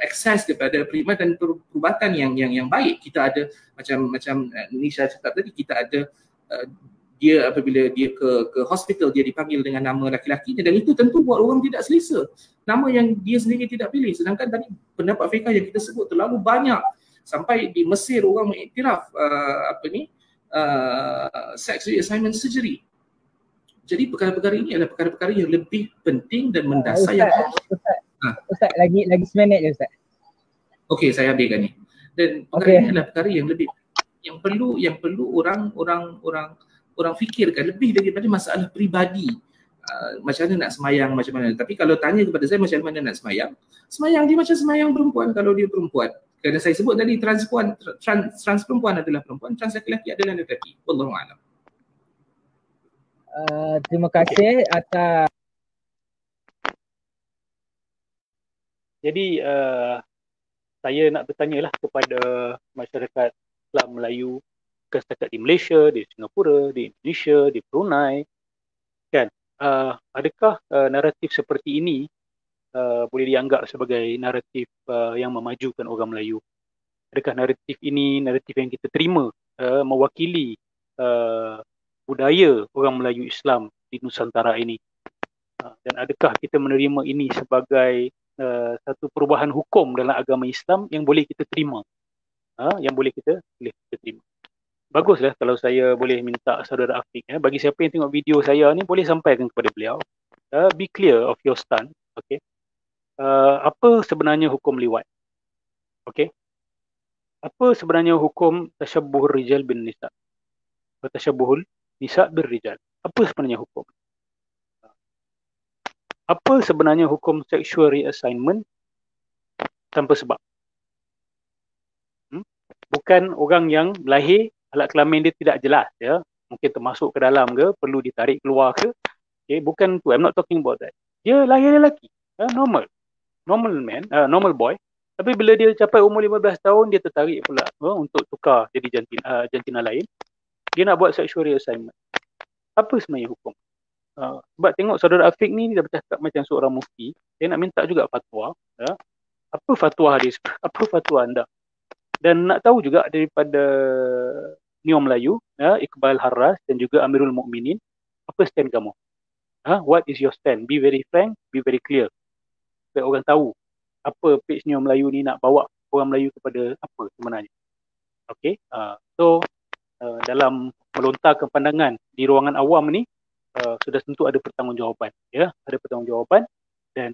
akses kepada perkhidmatan perubatan yang baik. Kita ada macam Nisha cakap tadi, kita ada dia apabila dia ke hospital, dia dipanggil dengan nama laki-lakinya, dan itu tentu buat orang tidak selesa. Nama yang dia sendiri tidak pilih. Sedangkan tadi pendapat fiqh yang kita sebut terlalu banyak. Sampai di Mesir orang mengiktiraf sex reassignment surgery. Jadi perkara-perkara ini adalah perkara-perkara yang lebih penting dan mendasar. Ustaz, lagi 9 minit je Ustaz. Okey, saya habiskan ni. Dan perkara ini adalah perkara yang perlu orang fikirkan lebih daripada masalah peribadi. Macam mana nak semayang, macam mana. Tapi kalau tanya kepada saya macam mana nak semayang dia macam semayang perempuan kalau dia perempuan. Kerana saya sebut tadi trans perempuan adalah perempuan, trans lelaki adalah lelaki. Wallahu a'lam. Terima kasih atas. Jadi saya nak bertanyalah kepada masyarakat Islam Melayu, bukan setakat di Malaysia, di Singapura, di Indonesia, di Brunei, kan? Adakah naratif seperti ini boleh dianggap sebagai naratif yang memajukan orang Melayu? Adakah naratif ini naratif yang kita terima mewakili budaya orang Melayu Islam di Nusantara ini? Dan adakah kita menerima ini sebagai satu perubahan hukum dalam agama Islam yang boleh kita terima? Yang boleh kita terima. Baguslah kalau saya boleh minta saudara Afiq, bagi siapa yang tengok video saya ni, boleh sampaikan kepada beliau, be clear of your stand. Okay. Apa sebenarnya hukum liwat? Okay. Apa sebenarnya hukum tashabbuhur rijal bin nisa? Tashabbuhul nisa bir rijal. Apa sebenarnya hukum? Apa sebenarnya hukum sexual reassignment tanpa sebab? Bukan orang yang lahir alat kelamin dia tidak jelas, ya, mungkin termasuk ke dalam ke, perlu ditarik keluar ke, okay, bukan tu, I'm not talking about that. Dia lahir lelaki, normal man, normal boy, tapi bila dia capai umur 15 tahun, dia tertarik pula untuk tukar jadi jantina lain, dia nak buat sexual reassignment. Apa sebenarnya hukum? Sebab tengok saudara Afiq ni, dia bercakap macam seorang mufti, dia nak minta juga fatwa, ya. Apa fatwa dia, apa fatwa anda? Dan nak tahu juga daripada Neo Melayu, Iqbal Harras dan juga Amirul Mukminin, apa stand kamu? What is your stand? Be very frank, be very clear. Supaya orang tahu apa page Neo Melayu ni nak bawa orang Melayu kepada apa sebenarnya. Okay, so dalam melontarkan pandangan di ruangan awam ni, sudah tentu ada pertanggungjawaban, ya, ada pertanggungjawaban, dan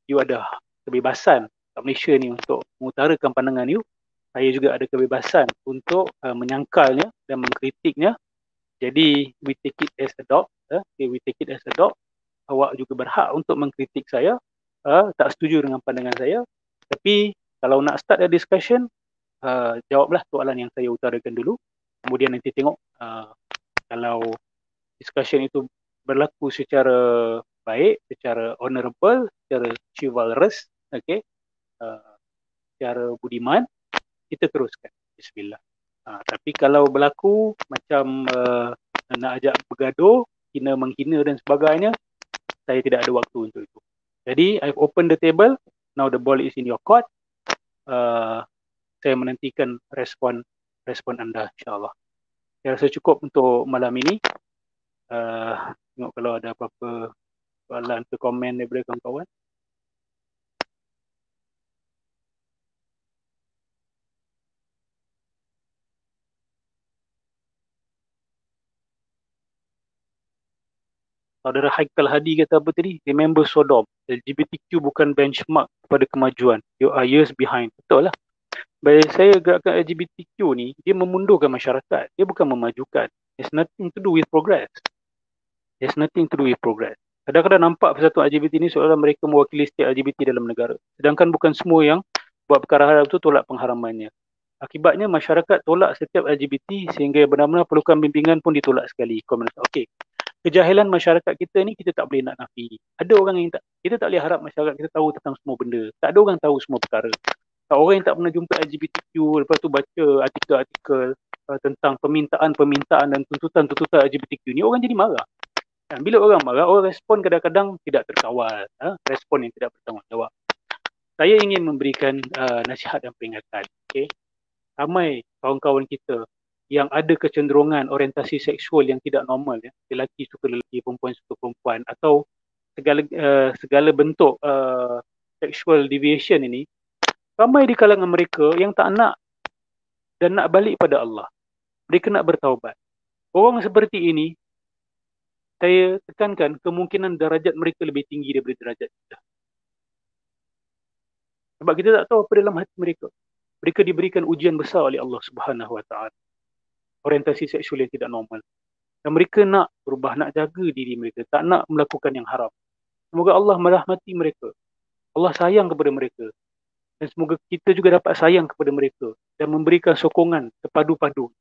you ada kebebasan kat Malaysia ni untuk mengutarakan pandangan you. Saya juga ada kebebasan untuk menyangkalnya dan mengkritiknya. Jadi we take it as a dog, we take it as a dog. Awak juga berhak untuk mengkritik saya, tak setuju dengan pandangan saya. Tapi kalau nak start a discussion, jawablah soalan yang saya utarakan dulu. Kemudian nanti tengok kalau discussion itu berlaku secara baik, secara honorable, secara chivalrous, okay, secara budiman, kita teruskan. Bismillah. Tapi kalau berlaku macam nak ajak bergaduh, hina menghina dan sebagainya, saya tidak ada waktu untuk itu. Jadi I've opened the table, now the ball is in your court. Saya menantikan respon anda, insyaAllah. Saya rasa cukup untuk malam ini. Tengok kalau ada apa-apa soalan ke komen daripada kawan-kawan. Saudara Haikal Hadi kata apa tadi? Remember Sodom. LGBTQ bukan benchmark kepada kemajuan. You are years behind. Betul lah. Bagi saya, gerakan LGBTQ ni, dia memundurkan masyarakat. Dia bukan memajukan. There's nothing to do with progress. There's nothing to do with progress. Kadang-kadang nampak persatuan LGBT ni seolah mereka mewakili setiap LGBT dalam negara. Sedangkan bukan semua yang buat perkara haram itu tolak pengharamannya. Akibatnya masyarakat tolak setiap LGBT sehingga benar-benar perlukan bimbingan pun ditolak sekali. Okey. Kejahilan masyarakat kita ni kita tak boleh nak nafi. Ada orang yang kita tak boleh harap masyarakat kita tahu tentang semua benda. Tak ada orang tahu semua perkara. Orang yang tak pernah jumpa LGBTQ lepas tu baca artikel-artikel tentang permintaan dan tuntutan LGBTQ ni, orang jadi marah. Dan bila orang marah, orang respon kadang-kadang tidak terkawal. Respon yang tidak bertanggungjawab. Saya ingin memberikan nasihat dan peringatan. Okay? Ramai kawan-kawan kita yang ada kecenderungan orientasi seksual yang tidak normal, ya. Lelaki suka lelaki, perempuan suka perempuan, atau segala bentuk sexual deviation ini, ramai di kalangan mereka yang tak nak dan nak balik pada Allah. Mereka nak bertaubat. Orang seperti ini, saya tekankan kemungkinan darajat mereka lebih tinggi daripada derajat kita. Sebab kita tak tahu apa dalam hati mereka. Mereka diberikan ujian besar oleh Allah Subhanahu Wa Taala. Orientasi seksual yang tidak normal. Dan mereka nak berubah, nak jaga diri mereka, tak nak melakukan yang haram. Semoga Allah merahmati mereka. Allah sayang kepada mereka. Dan semoga kita juga dapat sayang kepada mereka dan memberikan sokongan terpadu-padu.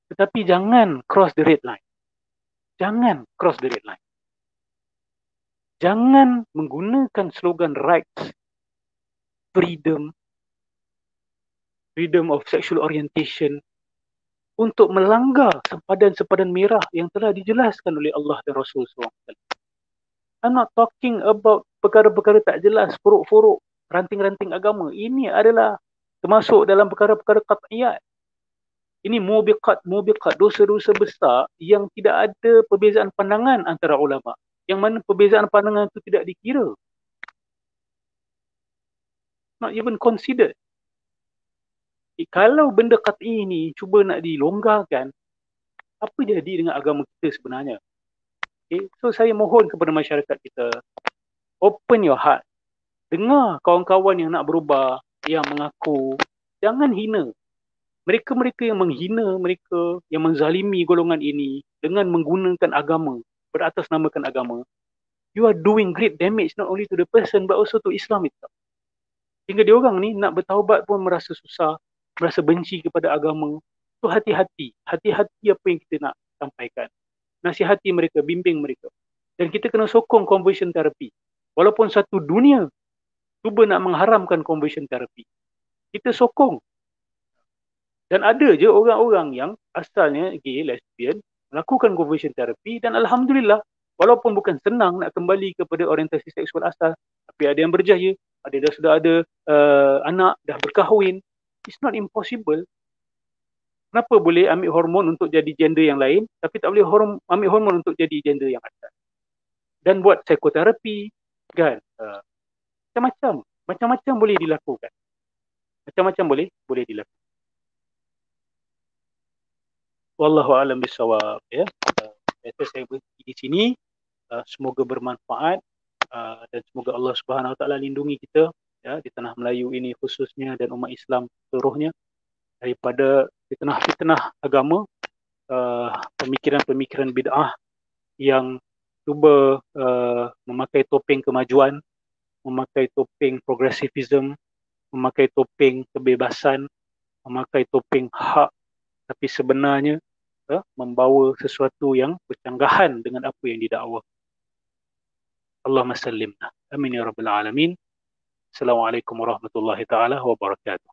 Tetapi jangan cross the red line. Jangan cross the red line. Jangan menggunakan slogan rights, freedom of sexual orientation untuk melanggar sempadan-sempadan merah yang telah dijelaskan oleh Allah dan Rasul SAW. I'm not talking about perkara-perkara tak jelas, furuk-furuk, ranting-ranting agama. Ini adalah termasuk dalam perkara-perkara qat'iyat. Ini mubiqat, dosa-dosa besar yang tidak ada perbezaan pandangan antara ulama. Yang mana perbezaan pandangan itu tidak dikira. Not even considered. Kalau benda qat'i ini cuba nak dilonggarkan, apa jadi dengan agama kita sebenarnya? Okay? So saya mohon kepada masyarakat kita, open your heart. Dengar kawan-kawan yang nak berubah, yang mengaku, jangan hina. Mereka-mereka yang menghina mereka, yang menzalimi golongan ini dengan menggunakan agama, beratasnamakan agama, you are doing great damage not only to the person but also to Islam itself. Hingga dia orang ni nak bertaubat pun merasa susah, merasa benci kepada agama. So hati-hati apa yang kita nak sampaikan. Nasihati mereka, bimbing mereka. Dan kita kena sokong conversion therapy. Walaupun satu dunia cuba nak mengharamkan conversion therapy, kita sokong. Dan ada je orang-orang yang asalnya gay, lesbian, melakukan conversion therapy dan alhamdulillah, walaupun bukan senang nak kembali kepada orientasi seksual asal, tapi ada yang berjaya, ada dah sudah ada anak, dah berkahwin. It's not impossible. Kenapa boleh ambil hormon untuk jadi gender yang lain, tapi tak boleh ambil hormon untuk jadi gender yang asal? Dan buat psikoterapi, kan? Macam-macam boleh dilakukan. Macam-macam boleh dilakukan. Wallahu a'lam bissawab, ya. Saya berhenti di sini. Semoga bermanfaat dan semoga Allah Subhanahu Wa Taala lindungi kita, ya, di tanah Melayu ini khususnya dan umat Islam seluruhnya daripada fitnah-fitnah agama, pemikiran-pemikiran bid'ah yang cuba memakai topeng kemajuan, memakai topeng progressivism, memakai topeng kebebasan, memakai topeng hak tapi sebenarnya membawa sesuatu yang bercanggahan dengan apa yang didakwa. Allahumma sallimna. Amin ya rabbal alamin. Assalamualaikum warahmatullahi taala wabarakatuh.